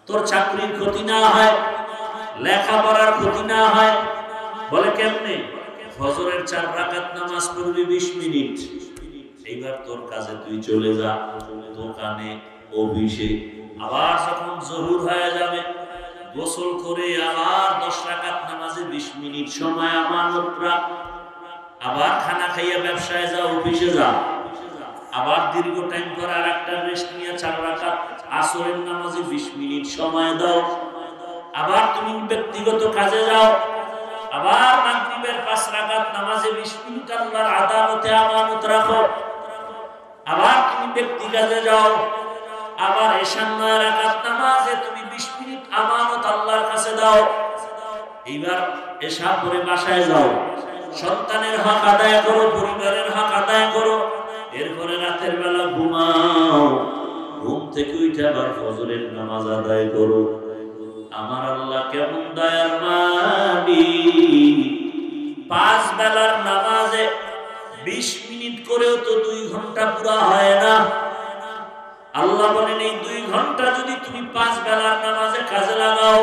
তোর চাকরির ক্ষতি না হয়, লেখাপড়ার ক্ষতি না হয়। বলে কেমনে? ফজরের 4 রাকাত নামাজ পড়বি 20 মিনিট, এইবার তোর কাজে তুই চলে যা, দোকানে, অফিসে। আবার যখন জোহর হয়ে যাবে, গোসল করে আবার 10 রাকাত নামাজে 20 মিনিট সময় আমানত রাখ। আবার খানা খাইয়া ব্যবসায় যাও, অফিসে যাও। আবার দীর্ঘ টাইম পর আর একটা রেস্ট নিয়ে 4 রাকাত আসরের নামাজে 20 মিনিট সময় দাও। আবার তুমি ব্যক্তিগত কাজে যাও। আবার মাগরিবের 5 রাকাত নামাজে 20 মিনিট আল্লাহর আদালতে আমানত রাখো। আবার তুমি ব্যক্তি কাজে যাও। আবার এশার 9 রাকাত নামাজে তুমি 20 মিনিট আমানত আল্লাহর কাছে দাও। এইবার এশা পরে বাসায় যাও, সন্তানের হক আদায় করো, পরিবারের হক আদায় করো। এরপরে রাতের বেলা ঘুমাও, ঘুম থেকে উঠে আবার ফজরের নামাজ আদায় করো। আমার আল্লাহ কেমন দয়ার মালিক! 5 বেলার নামাজে 20 মিনিট করেও তো 2 ঘন্টা পুরা হয় না। আল্লাহ বলেন এই 2 ঘন্টা যদি তুমি 5 বেলার নামাজে কাজে লাগাও,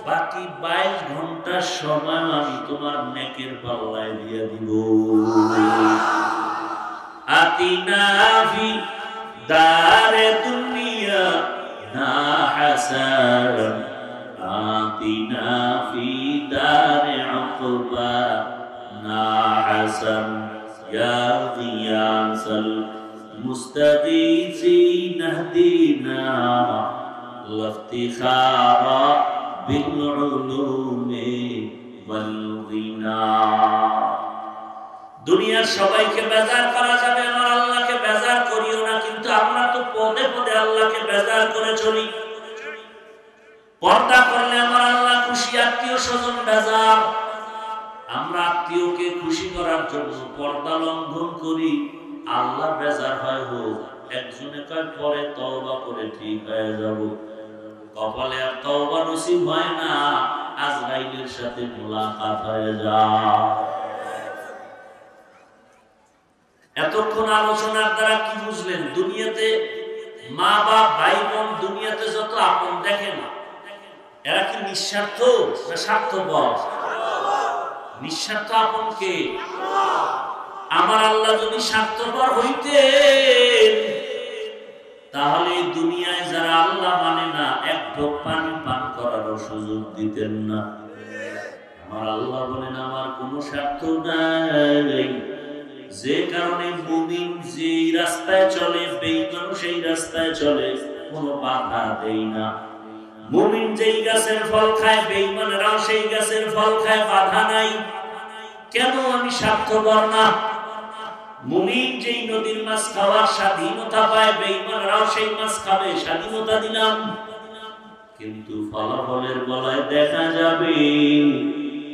বাকি 22 ঘন্টা সময় আমি তোমার নেকের পাল্লায় দিয়ে দিব। আতিনা ফি দারে দুনিয়া না হাসান, আতিনা ফি দারে উকবা না হাসান, ইয়া গিয়াসাল মুস্তাগীসিন ইহদিনা লাফতিখারা বিল উলুমি ওয়াল গিনা। দুনিয়ার সবাইকে বেজার করা যাবে, আমার আল্লাহকে বেজার করিও না। কিন্তু আমরা তো পদে পদে আল্লাহকে বেজার করে চলি। পর্দা করলে আমার আল্লাহ খুশি, আত্মীয় স্বজন বেজার। আমরা আত্মীয়কে খুশি করার জন্য পর্দা লঙ্ঘন করি, আল্লাহ বেজার হয় হোক। একজনে কয় পরে তওবা করে ঠিক হয়ে যাব, কপালে আর তওবা নসিব হয় না, আজরাইলের সাথে মোলাকাত হয়ে যায়। এতক্ষণ আলোচনার দ্বারা কি বুঝলেন? দুনিয়াতে মা বাপ ভাই বোন দুনিয়াতে যত আপন দেখেন, এরা কি নিঃস্বার্থ না স্বার্থপর? নিঃস্বার্থ আপন কে? আমার আল্লাহ যদি স্বার্থপর হইতেন তাহলে দুনিয়ায় যারা আল্লাহ মানে না এক ঢোক পানি পান করারও সুযোগ দিতেন না। আমার আল্লাহ বলেন আমার কোনো স্বার্থ নাই, যে কারণে মুমিন যেই রাস্তায় চলে বেঈমান সেই রাস্তায় চলে, কোনো বাধা দেই না। মুমিন যেই গাছের ফল খায় বেঈমানরাও সেই গাছের ফল খায়, বাধা নাই। কেন? আমি স্বার্থপর না। মুমিন যেই নদীর মাছ খাওয়ার স্বাধীনতা পায় বেঈমানরাও সেই মাছ খাবে, স্বাধীনতা দিলাম। কিন্তু ফলাফলের বলায় দেখা যাবে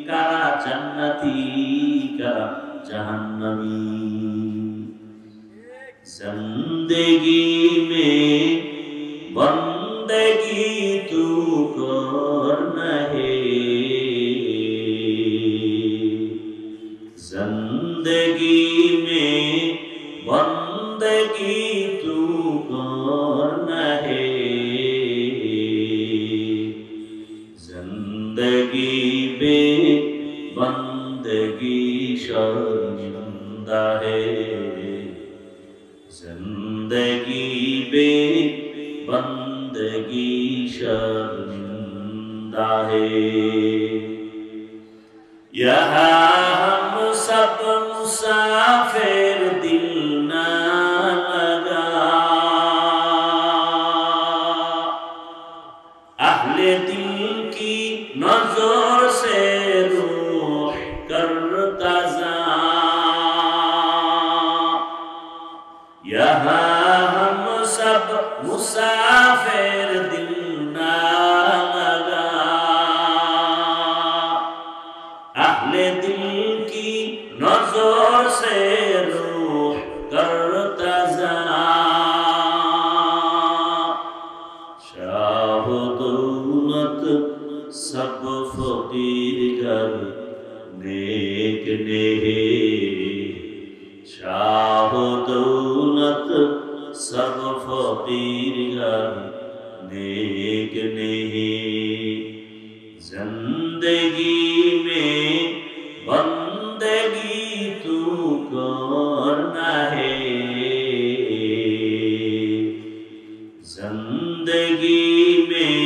কারা জান্নাতি কারা জাহান্নামী। জিंदगी में बंदगी तू करना है, जिंदगी में बंदगी तू करना है, जिंदगी में बंदगी शर्मिंदा है, जिंदगी में बंदगी शर्मिंदा है। यहाँ हम सब मुसाफिर दिल ना लगा, अहले दिल की नजर से रूह करता जा, यहाँ हम सब मुसाफिर दिल ना लगा, अहले दिल की नजर से रूह करता जा, शाह दौलत सब फकीर घर नेक नेहे, शाह दौलत सब फकीर घर नेक नहीं, जिंदगी में बंदगी तू करना है, जिंदगी में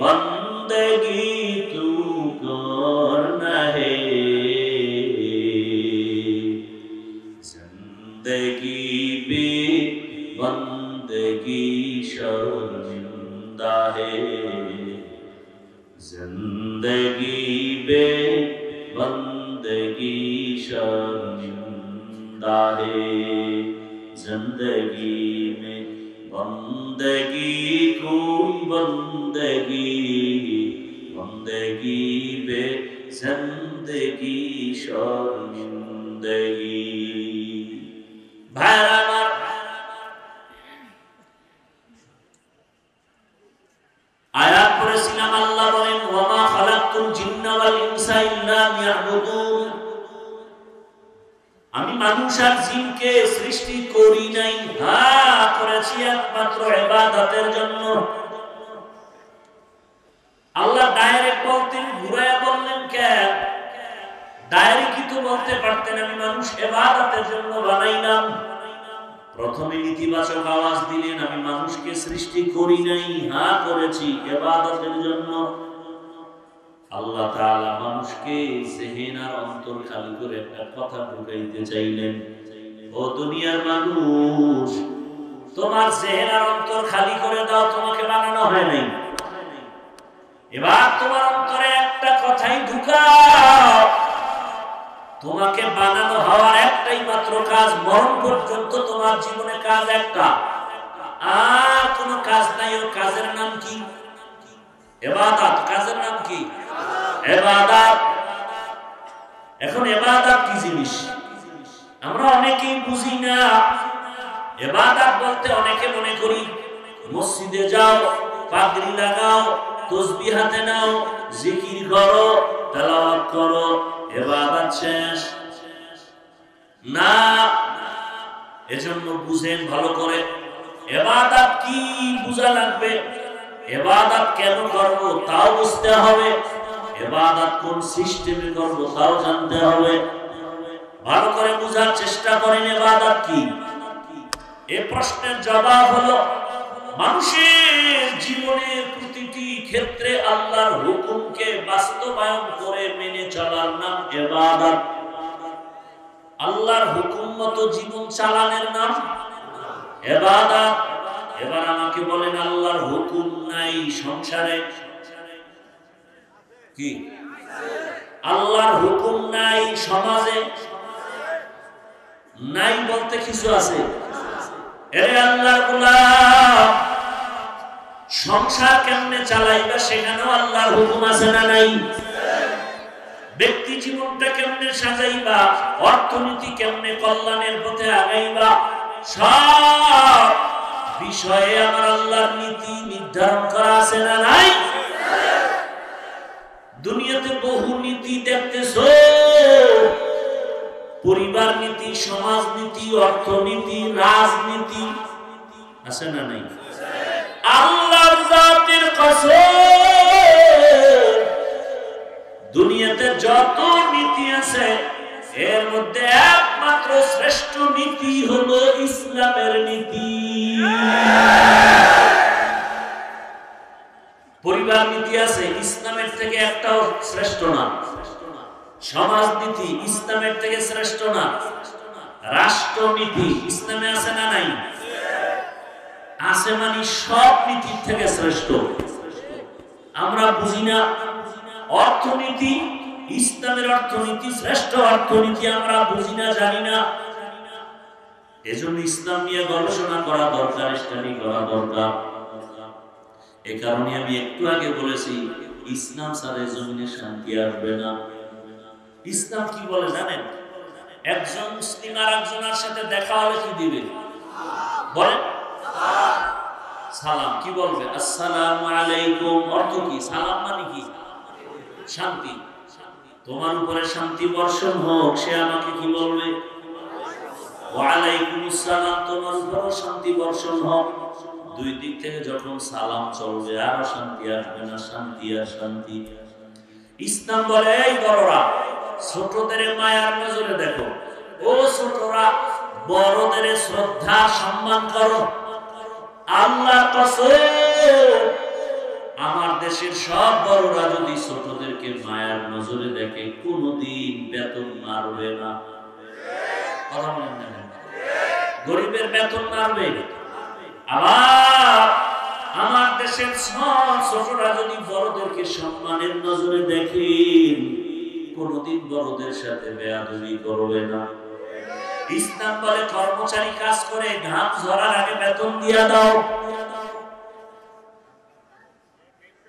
बंदगी तू करना है, जिंदगी में बंदगी शर्मिंदा है, जिंदगी में बंदगी शर्मिंदा है, जिंदगी में बंदगी को बंदगी बंदगी बे जिंदगी शर्मिंदगी। भाइरा আমার আয়াত পড়েছিলাম, আল্লাহ বলেন ওয়ামা খালাকতুল জিন্না ওয়াল ইনসা ইল্লা লিয়াবুদুন, আমি মানুষ আর জিনকে সৃষ্টি করি নাই, হ্যাঁ করেছি একমাত্র ইবাদতের জন্য। আল্লাহ ডাইরেক্ট বলতেন, ঘুরায়া বললেন কেন? ডাইরেক্টই তো বলতে পারতেন আমি মানুষ ইবাদতের জন্য বানাইলাম। প্রথমে ইতিবাচক আওয়াজ দিলেন, আমি মানুষকে সৃষ্টি করি নাই, হ্যাঁ করেছি ইবাদতের জন্য। আল্লাহ তাআলা মানুষকে জেহেন আর অন্তর খালি করে একটা কথা ঢুকাইতে চাইলেন, ও দুনিয়ার মানুষ তোমার জেহেন আর অন্তর খালি করে দাও, তোমাকে বানানো হয় নাই, এবার তোমার অন্তরে একটা কথাই ঢুকাও, তোমাকে বানানো হওয়ার একটাই মাত্র কাজ, মরণ পর্যন্ত তোমার জীবনে কাজ একটা, আর কোনো কাজ নাই। ও কাজের নাম কি? ইবাদত। কাজের নাম কি? ইবাদত। এখন ইবাদত কি জিনিস আমরা অনেকেই বুঝি না। ইবাদত বলতে অনেকে মনে করি মসজিদে যাও, পাগড়ি লাগাও, তাসবিহ হাতে নাও, জিকির করো, তেলাওয়াত করো, ইবাদত শেষ। না, এজন্য বুঝেন ভালো করে ইবাদত কি বুঝা লাগবে, ইবাদত কেন করব তাও বুঝতে হবে, ইবাদত কোন সিস্টেমে করব তাও জানতে হবে। ভালো করে বুঝার চেষ্টা করেন ইবাদত কি। এই প্রশ্নের জবাব হলো মানুষের জীবনের প্রতিটি ক্ষেত্রে আল্লাহর হুকুমকে বাস্তবায়ন করে মেনে চলার নাম ইবাদত। আল্লাহর হুকুম মতো জীবন চালানোর নাম ইবাদত। এবার আমাকে বলেন, আল্লাহর হুকুম নাই সংসারে কি? আল্লাহর হুকুম নাই সমাজে? নাই বলতে কিছু আছে। এরে আল্লাহর গোলাম, সংসার কেমনে চালাইবা সেখানেও আল্লাহর হুকুম আছে না নাই? ব্যক্তি জীবনটা কেমনে সাজাইবা, অর্থনীতি কেমনে কল্যাণের পথে আগাইবা, সব বিষয়ে আমার আল্লাহর নীতি নির্ধারণ করা আছে না নাই? দুনিয়াতে বহু নীতি দেখতেছো, পরিবার নীতি, সমাজ নীতি, অর্থনীতি, রাজনীতি আছে না নাই? আল্লাহর জাতের কসম, দুনিয়াতে যত নীতি আছে এর মধ্যে একমাত্র শ্রেষ্ঠ নীতি হলো ইসলামের নীতি। পরিবার নীতি আছে, ইসলামের থেকে একটাও শ্রেষ্ঠ না। সমাজ নীতি ইসলামের থেকে শ্রেষ্ঠ না। রাষ্ট্রনীতি ইসলামে আছে না নাই? আছে, মানে সব নীতির থেকে শ্রেষ্ঠ। আমরা বুঝি না অর্থনীতি, ইসলামের অর্থনীতি শ্রেষ্ঠ অর্থনীতি আমরা বুঝি না, জানি না। এজন্য ইসলাম নিয়ে গবেষণা করা দরকার, স্টাডি করা দরকার। এ কারণে আমি একটু আগে বলেছি ইসলাম ছাড়া জমিনে শান্তি আসবে না। ইসলাম কি বলে জানেন? একজন মুসলিম আর একজনের সাথে দেখা হলে কি দিবে? বলেন সালাম। কি বলবে? আসসালামু আলাইকুম। অর্থ কি? সালাম মানে কি? শান্তি। তোমার উপরে শান্তি বর্ষণ হোক। সে আমাকে কি বলবে? ওয়া আলাইকুমুস সালাম। তোমার উপরে শান্তি বর্ষণ হোক। দুই দিক থেকে যখন সালাম চলবে আর শান্তি আসবে না? শান্তি আর শান্তি। ইসলাম বলে, এই বড়রা ছোটদের মায়ার নজরে দেখো, ও ছোটরা বড়দের শ্রদ্ধা সম্মান করো। আল্লাহর কসম, আমার দেশের সব বড়রা যদি ছোটদেরকে মায়ার নজরে দেখে কোনদিন বেতন মারবে না। কথা বলেন না? গরিবের বেতন মারবে। আবার আমার দেশের সব ছোটরা যদি বড়দেরকে সম্মানের নজরে দেখে কোনদিন বড়দের সাথে বেয়াদবি করবে না। ইসলাম বলে কর্মচারী কাজ করে ঘাম ঝরার আগে বেতন দিয়া দাও।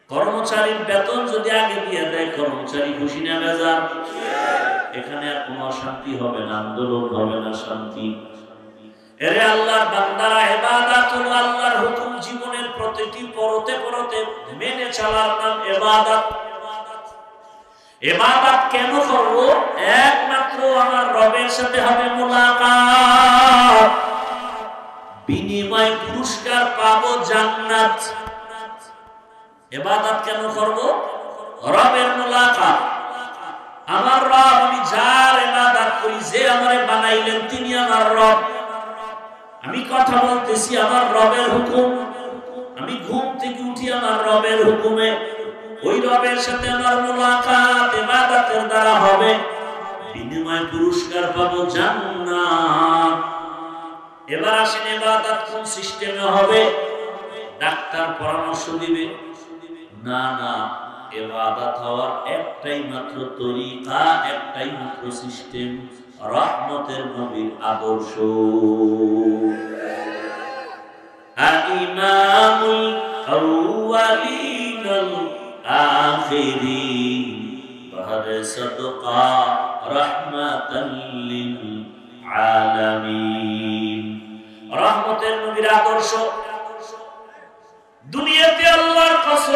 কর্মচারীর বেতন যদি আগে দিয়ে দেয় কর্মচারী খুশি না বেজার? এখানে আর কোনো অশান্তি হবে না, আন্দোলন হবে না, শান্তি। এরে আল্লাহর বান্দারা, ইবাদত হলো আল্লাহর হুকুম জীবনের প্রতিটি পরতে পরতে মেনে চলার নাম ইবাদত। ইবাদত কেন করব? একমাত্র আমার রবের সাথে হবে মুলাকাত, বিনিময় পুরস্কার পাবো জান্নাত। ইবাদত কেন করব? রবের মুলাকাত। আমার রব, আমি যার ইবাদত করি, যে আমারে বানাইলেন তিনি আমার রব। আমি কথা বলতেছি আমার রবের হুকুম, আমি ঘুম থেকে উঠি আমার রবের হুকুমে। ওই রবের সাথে আমার মুলাকাত ইবাদতের দ্বারা হবে, বিনিময় পুরস্কার পাবো জান্নাত। এবার আসেন ইবাদত কোন সিস্টেমে হবে? ডাক্তার পরামর্শ দিবে না, না। ইবাদত হওয়ার একটাই মাত্র তরিকা, একটাই মাত্র সিস্টেম, রহমতের নবীর আদর্শ। ইমামুল আউয়ালিন ওয়াল আখিরিন বাহরে সাদকা রাহমাতাল লিল আলামিন। রহমতের নবীর আদর্শ। দুনিয়াতে আল্লাহর কসম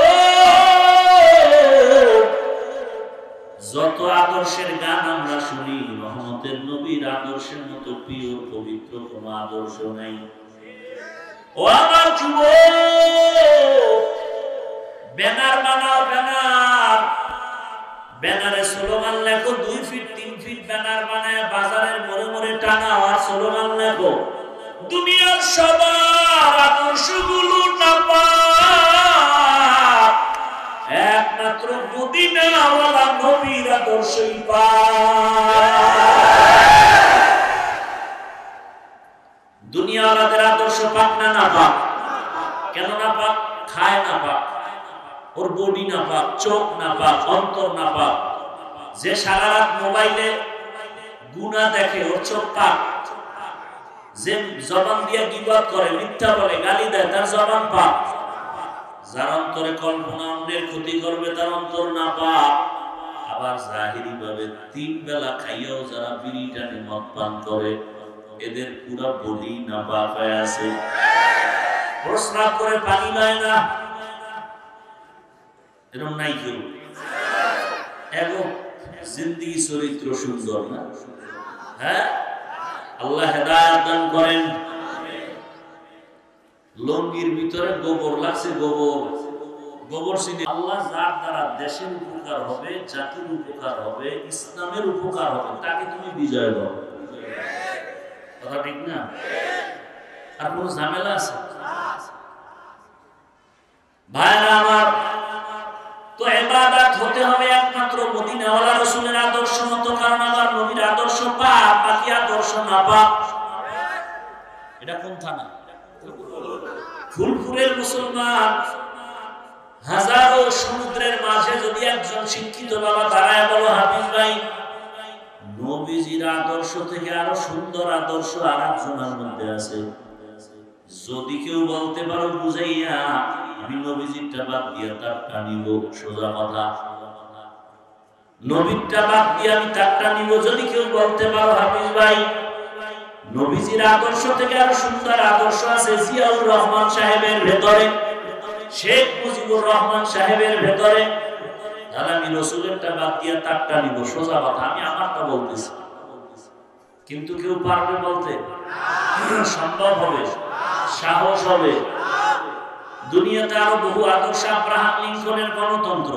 যত আদর্শের গান আমরা শুনি, রহমতের নবীর আদর্শের মতো প্রিয় পবিত্র কোন আদর্শ নাই। ও আমার যুবক, ব্যানার বানাও, ব্যানার, ব্যানারে স্লোগান লেখো, 2 ফিট 3 ফিট ব্যানার বানায় বাজারের মোড়ে মোড়ে টানাও আর স্লোগান লেখো। দুনিয়ার সবার আদর্শগুলো না পাক, একমাত্র মদিনাওয়ালা নবীর আদর্শই পাক। দুনিয়াওয়ালাদের আদর্শ পাক না, না পাক? কেন না পাক? খায় না পাক, ওর বডি না পাক, চোখ না পাক, অন্তর না পাক। যে সারা রাত মোবাইলে গুনাহ দেখে, ওর চোখ পাক। যে জবান দিয়ে গীবত করে, মিথ্যা বলে, গালি দেয়, তার জবান পাক। যার অন্তরে কল্পনা অন্যের ক্ষতি করবে, তার অন্তর না পাক। আবার জাহিরি ভাবে 3 বেলা খাইয়াও যারা বিড়ি টানে মদ পান করে, এদের পুরো বডি না পাক হয়ে আছে। প্রস্রাব করে পানি পায় না, এরকম নাই কেউ। এবং জিন্দেগি চরিত্র সুন্দর না? হ্যাঁ, আল্লাহ হেদায়েত দান করেন। লঙ্গির ভিতরে গোবর লাগছে, গোবর, গোবর চিনি। আল্লাহ যার দ্বারা দেশের উপকার হবে, জাতির উপকার হবে, ইসলামের উপকার হবে, তাকে তুমি বিজয় দাও। কথা ঠিক না? আর কোন ঝামেলা আছে? ভাইরা আমার, তো ইবাদত হতে হবে একমাত্র মদিনাওয়ালা রাসূলের আদর্শ মতো। কারণ আমার নবীর আদর্শ পাক, বাকি আদর্শ না পাক। এটা কোন থানা? ফুলপুরের মুসলমান। হাজারো সমুদ্রের মাঝে যদি একজন শিক্ষিত বাবা দাঁড়ায় বলো, হাফিজ ভাই, নবীজির আদর্শ থেকে আরো সুন্দর আদর্শ আর একজনের মধ্যে আছে, যদি কেউ বলতে পারো বুঝাইয়া আমি নবীজিরটা বাদ দিয়ে তারটা নিব, সোজা কথা। নবীরটা বাদ দিয়ে আমি তারটা নিব, যদি কেউ বলতে পারো হাফিজ ভাই নবীজির আদর্শ থেকে আরো সুন্দর আদর্শ আছে জিয়াউর রহমান সাহেবের ভেতরে, শেখ মুজিবুর রহমান সাহেবের ভেতরে, তাহলে আমি রাসূলেরটা বাদ দিয়ে তারটা নিব, সোজা কথা। আমি আমারটা বলতেছি, কিন্তু কেউ পারবে বলতে? সম্ভব হবে? সাহস হবে? দুনিয়াতে আরো বহু আদর্শ। আব্রাহাম লিঙ্কনের গণতন্ত্র,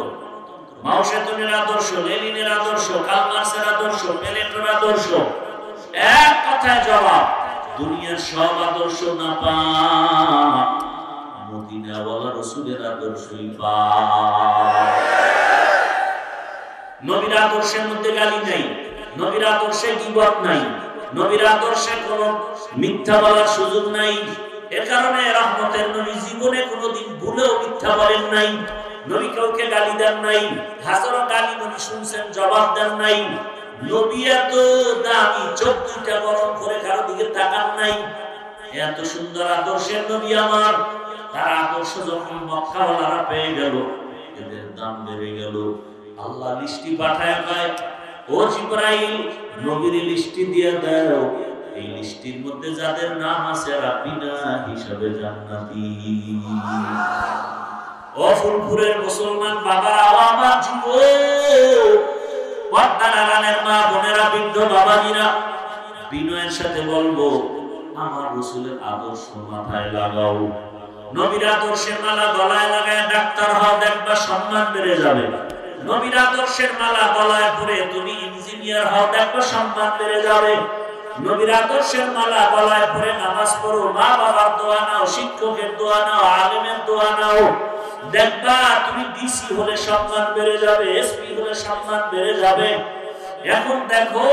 মাও সেতুনের আদর্শ, লেনিনের আদর্শ, কার্ল মার্ক্সের আদর্শ, প্লেটোর আদর্শ, এক কথায় জবাব, দুনিয়ার সব আদর্শ না পাক, মদিনাওয়ালা রাসূলের আদর্শই পাক। নবীর আদর্শের মধ্যে গালি নাই, নবীর আদর্শে গীবত নাই, নবীর আদর্শে কোনো মিথ্যা বলার সুযোগ নাই। এ কারণে রহমতের নবী জীবনে কোনোদিন ভুলেও মিথ্যা বলেন নাই, নবী কাউকে গালি দেন নাই, হাজারো গালি নবী শুনছেন, জবাব দেন নাই। নবী এত দামি, চোখ দুইটা গরম করে কারো দিকে তাকান নাই। এত সুন্দর আদর্শের নবী আমার, তার আদর্শ যখন মক্কাওয়ালারা পেয়ে গেল, এদের দাম বেড়ে গেল। আল্লাহ লিস্টি পাঠায়, পায় ও জিবরাইল, নবীর লিস্টি দিয়ে দাও, এই লিস্টির মধ্যে যাদের নাম আছে বিনা হিসাবে জান্নাতি। ও ফুলপুরের মুসলমান বাবারা, আমার যুবক, পর্দার মা বোনেরা, বৃদ্ধ বাবাজিরা, বিনয়ের সাথে বলবো, আমার রাসূলের আদর্শ মাথায় লাগাও। নবীর আদর্শের মালা গলায় লাগায় ডাক্তার হও, দেখবা সম্মান বেড়ে যাবে। নবীর আদর্শের মালা গলায় পরে তুমি ইঞ্জিনিয়ার হও, দেখবা সম্মান বেড়ে যাবে। নবীর আদর্শের মালা গলায় পরে নামাজ পড়ো, মা বাবার দোয়া নাও, শিক্ষকের দোয়া নাও, আলেমের দোয়া নাও, দেখবা তুমি ডিসি হলে সম্মান বেড়ে যাবে, এসপি হলে সম্মান বেড়ে যাবে। এখন দেখো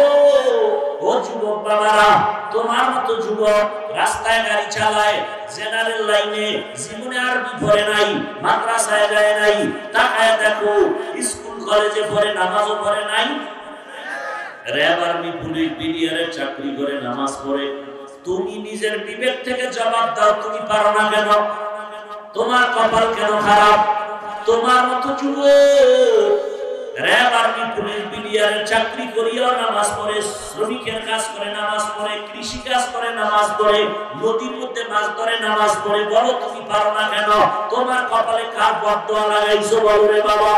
ও যুবক বাবারা, তোমার মতো যুবক রাস্তায় গাড়ি চালায়, জেনারেল লাইনে, জীবনে আরবি পড়ে নাই, মাদ্রাসায় যায় নাই, তাকায় দেখো স্কুল কলেজে পড়ে, নামাজও পড়ে নাই, র‍্যাব আর্মি পুলিশ বিডিআরের চাকরি করে, নামাজ পড়ে। তুমি নিজের বিবেক থেকে জবাব দাও, তুমি পারো না কেন? তোমার কপাল কেন খারাপ? তোমার মতো যুবক র‍্যাব, আর্মি, পুলিশ, বিডিআরের চাকরি করিয়াও নামাজ পড়ে, শ্রমিকের কাজ করে নামাজ পড়ে, কৃষি কাজ করে নামাজ পড়ে, নদীর মধ্যে মাছ ধরে নামাজ পড়ে। বলো তুমি পারো না কেন? তোমার কপালে কার বদদোয়া লাগাইছো বলো রে বাবা?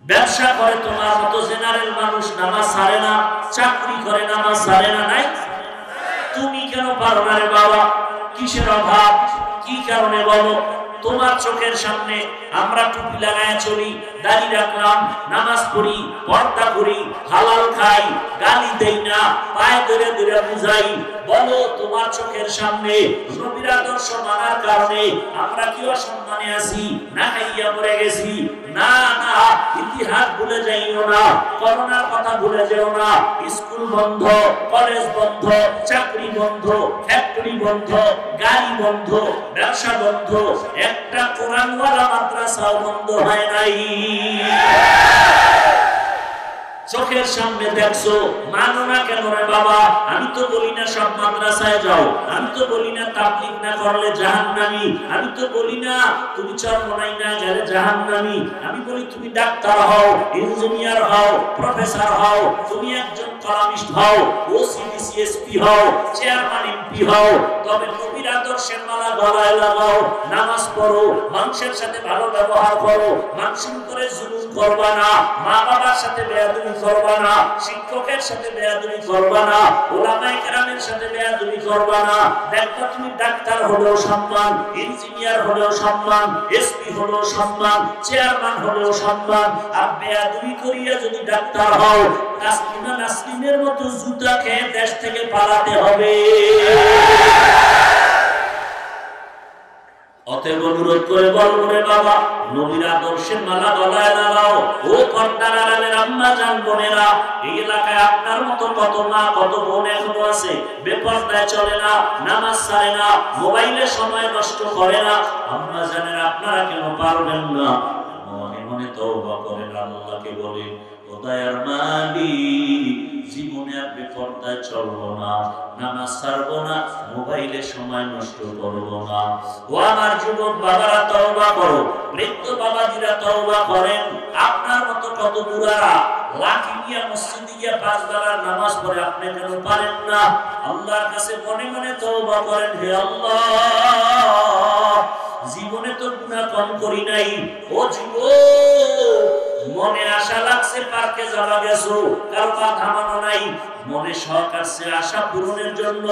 ব্যবসা করে তোমার মতো জেনারেল মানুষ নামাজ ছাড়ে না, চাকরি করে নামাজ ছাড়ে না, নাই? তুমি কেন পারো না রে বাবা? কিসের অভাব? কি কারণে বলো? তোমার চোখের সামনে আমরা টুপি লাগায় চলি, দাড়ি রাখলাম, নামাজ পড়ি, পর্দা করি, হালাল খাই, গালি দেই না, পায়ে ধরে ধরে বুঝাই। বলো তোমার চোখের সামনে নবীর আদর্শ মানার কারণে আমরা কি অসম্মানে আছি? না খাইয়া পড়ে গেছি? না না, ইতিহাস ভুলে যাইও না, করোনার কথা ভুলে যেও না। স্কুল বন্ধ, কলেজ বন্ধ, চাকরি বন্ধ, ফ্যাক্টরি বন্ধ, গাড়ি বন্ধ, ব্যবসা বন্ধ, একটা কোরআনওয়ালা মাদ্রাসাও বন্ধ হয় নাই। চোখের সামনে দেখছো, মানো না কেন রে বাবা? আমি তো বলি না সব মাদ্রাসায় যাও, আমি তো বলি না তাবলীগ না করলে জাহান্নামী, আমি তো বলি না তুমি চরমনাই না গেলে জাহান্নামী, আমি বলি তুমি ডাক্তার হও, ইঞ্জিনিয়ার হও, প্রফেসর হও, তুমি একজন কলামিস্ট হও, ওসিডিসিএসপি হও, চেয়ারম্যান এমপি হও, তবে নবীর আদর্শের মালা গলায় লাগাও, নামাজ পড়ো, মানুষের সাথে ভালো ব্যবহার করো, মানুষের উপরে জুলুম করবা না, মা বাবার সাথে বেয়াদবি করবা না, শিক্ষকের সাথে বেয়াদবি করবা না, ওলামায়ে কেরামের সাথে বেয়াদবি করবা না। দেখো তুমি ডাক্তার হলেও সম্মান, ইঞ্জিনিয়ার হলেও সম্মান, এসপি হলেও সম্মান, চেয়ারম্যান হলেও সম্মান। আর বেয়াদবি করিয়া যদি ডাক্তার হও, নাসলিমা নাসলিমের মতো জুতা খেয়ে দেশ থেকে পালাতে হবে। অতএব অনুরোধ করে বলবো রে বাবা, নবীর আদর্শের মালা গলায় লাগাও। ও পর্দার আড়ালের আম্মা জান বোনেরা, এই এলাকায় আপনার মতো কত মা কত বোন এখনো আছে বেপর্দায় চলে না, নামাজ ছাড়ে না, মোবাইলে সময় নষ্ট করে না। আম্মা জানেন আপনারা কেন পারবেন না? মনে মনে তওবা করেন, আল্লাহকে বলেন, ও দয়ার মালিক, জীবনে আর বেপর্দায় চলবো না, নামাজ ছাড়বো না, মোবাইলে সময় নষ্ট করবো না। ও আমার যুবক বাবারা তওবা করো, বৃদ্ধ বাবাজিরা তওবা করেন। আপনার মতো কত বুড়ারা লাঠি নিয়ে মসজিদে গিয়ে 5 বেলার নামাজ পড়ে, আপনি কেন পারেন না? আল্লাহর কাছে মনে মনে তওবা করেন, হে আল্লাহ, জীবনে তো গুনাহ কম করি নাই। ও যুবক, মনে আশা লাগছে পার্কে যাওয়া গেছো, কারো পা থামানো নাই, মনে শখ আছে আশা পূরণের জন্য।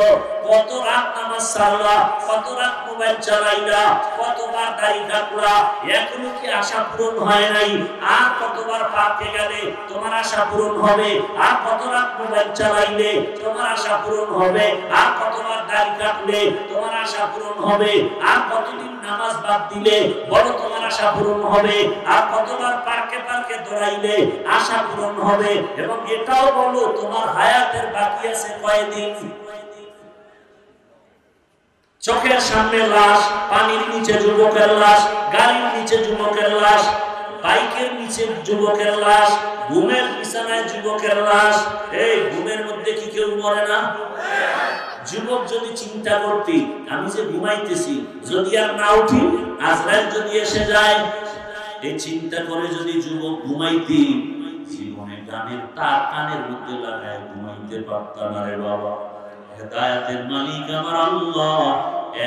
কত রাত নামাজ ছাড়লা, কত রাত মোবাইল চালাইলা, কতবার দাড়ি কাটলা, এখনো কি আশা পূরণ হয় নাই? আর কতবার পার্কে গেলে তোমার আশা পূরণ হবে? আর কত রাত মোবাইল চালাইলে তোমার আশা পূরণ হবে? আর কতবার দাড়ি কাটলে তোমার আশা পূরণ হবে? আর কতদিন নামাজ বাদ দিলে বড় তোমার আশা পূরণ হবে? আর কতবার পার্কে পার্কে দৌড়াইলে আশা পূরণ হবে? এবং এটাও বলো তোমার হায়াতের বাকি আছে কয়দিন? চোখের সামনে লাশ, পানির নিচে যুবকের লাশ, গাড়ির নিচে যুবকের লাশ, বাইকের নিচে যুবকের লাশ, ঘুমের বিছানায় যুবকের লাশ। এই ঘুমের মধ্যে কি কেউ মরে না? যুবক যদি চিন্তা করতি, আমি যে ঘুমাইতেছি, যদি আর না উঠি, আজরাইল যদি এসে যায়, এই চিন্তা করে যদি যুবক ঘুমাইতি, জীবনে গানের তার কানের মধ্যে লাগায় ঘুমাইতে পারতাম না রে বাবা। হেদায়েতের মালিক আমার আল্লাহ,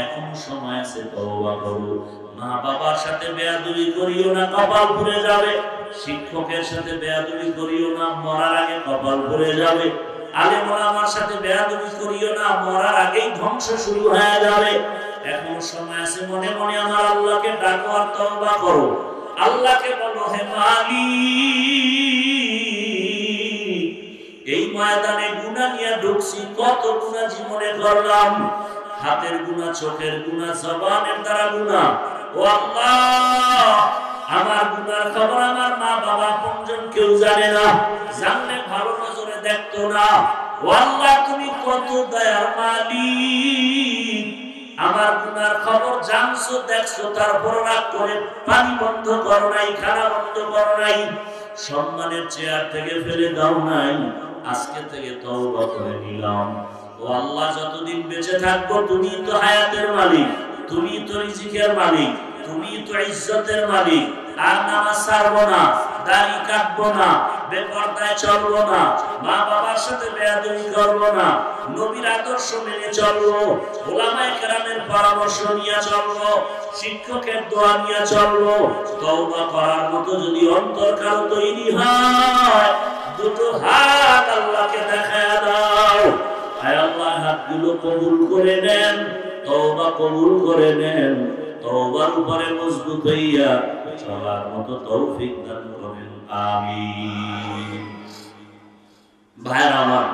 এখন সময় আছে, তওবা করো। মা বাবার সাথে বেয়াদবি করিও না, কপাল পুড়ে যাবে। শিক্ষকের সাথে বেয়াদবি করিও না, মরার আগে কপাল পুড়ে যাবে। আলেম ওলামার সাথে বেয়াদবি করিও না, মরার আগেই ধ্বংস শুরু হয়ে যাবে। এখন সময় আছে, মনে মনে আমার আল্লাহকে ডাকো আর তওবা করো। আল্লাহকে বলো, হে মালিক, এই ময়দানে গুনাহ নিয়ে ঢুকছি, কত গুনাহ জীবনে করলাম, হাতের গুনাহ, চোখের গুনাহ, জবানের দ্বারা গুনাহ। ও আল্লাহ, আমার গুনার খবর আমার মা বাবা কোনজন কেউ জানে না, জানলে ভালো নজরে দেখতো না। ও আল্লাহ, তুমি কত দয়ার মালিক, আমার গুনার খবর জানছো, দেখছো, তারপর রাগ করে পানি বন্ধ করো নাই, খানা বন্ধ করো নাই, সম্মানের চেয়ার থেকে ফেলে দাও নাই। আজকে থেকে তওবা করে নিলাম। ও আল্লাহ, যতদিন বেঁচে থাকবো তুমি তো হায়াতের মালিক, তুমি তো রিজিকের মালিক, তুমি তো ইজ্জতের মালিক, আর নামাজ ছাড়বো না, দাড়ি কাটবো না, বেপরদায় চলবো না, মা বাবার সাথে বেয়াদবি করবো না, নবীর আদর্শ মেনে চলবো, ওলামায়ে কেরামের পরামর্শ নিয়ে চলবো, শিক্ষকের দোয়া নিয়ে চলবো। তওবা করার মতো যদি অন্তর কারো তৈরি হয়, দুটো হাত আল্লাহকে দেখায় দাও, আয় আল্লাহ হাতগুলো কবুল করে নেন, তওবা কবুল করে নেন, তওবার উপরে মজবুত হইয়া চলার মতো তৌফিক দান করেন, আমিন। ভাইরা আমার,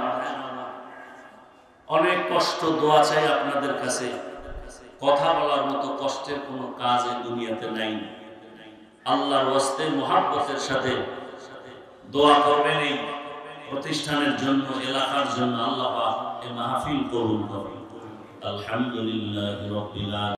অনেক কষ্ট দোয়া চাই আপনাদের কাছে। কথা বলার মতো কষ্টের কোনো কাজ এই দুনিয়াতে নাই। আল্লাহর ওয়াস্তে মুহাব্বতের সাথে দোয়া করবেন এই প্রতিষ্ঠানের জন্য, এলাকার জন্য। আল্লাহ পাক এই মাহফিল কবুল করুন। আলহামদুলিল্লাহি রাব্বিল আলামিন।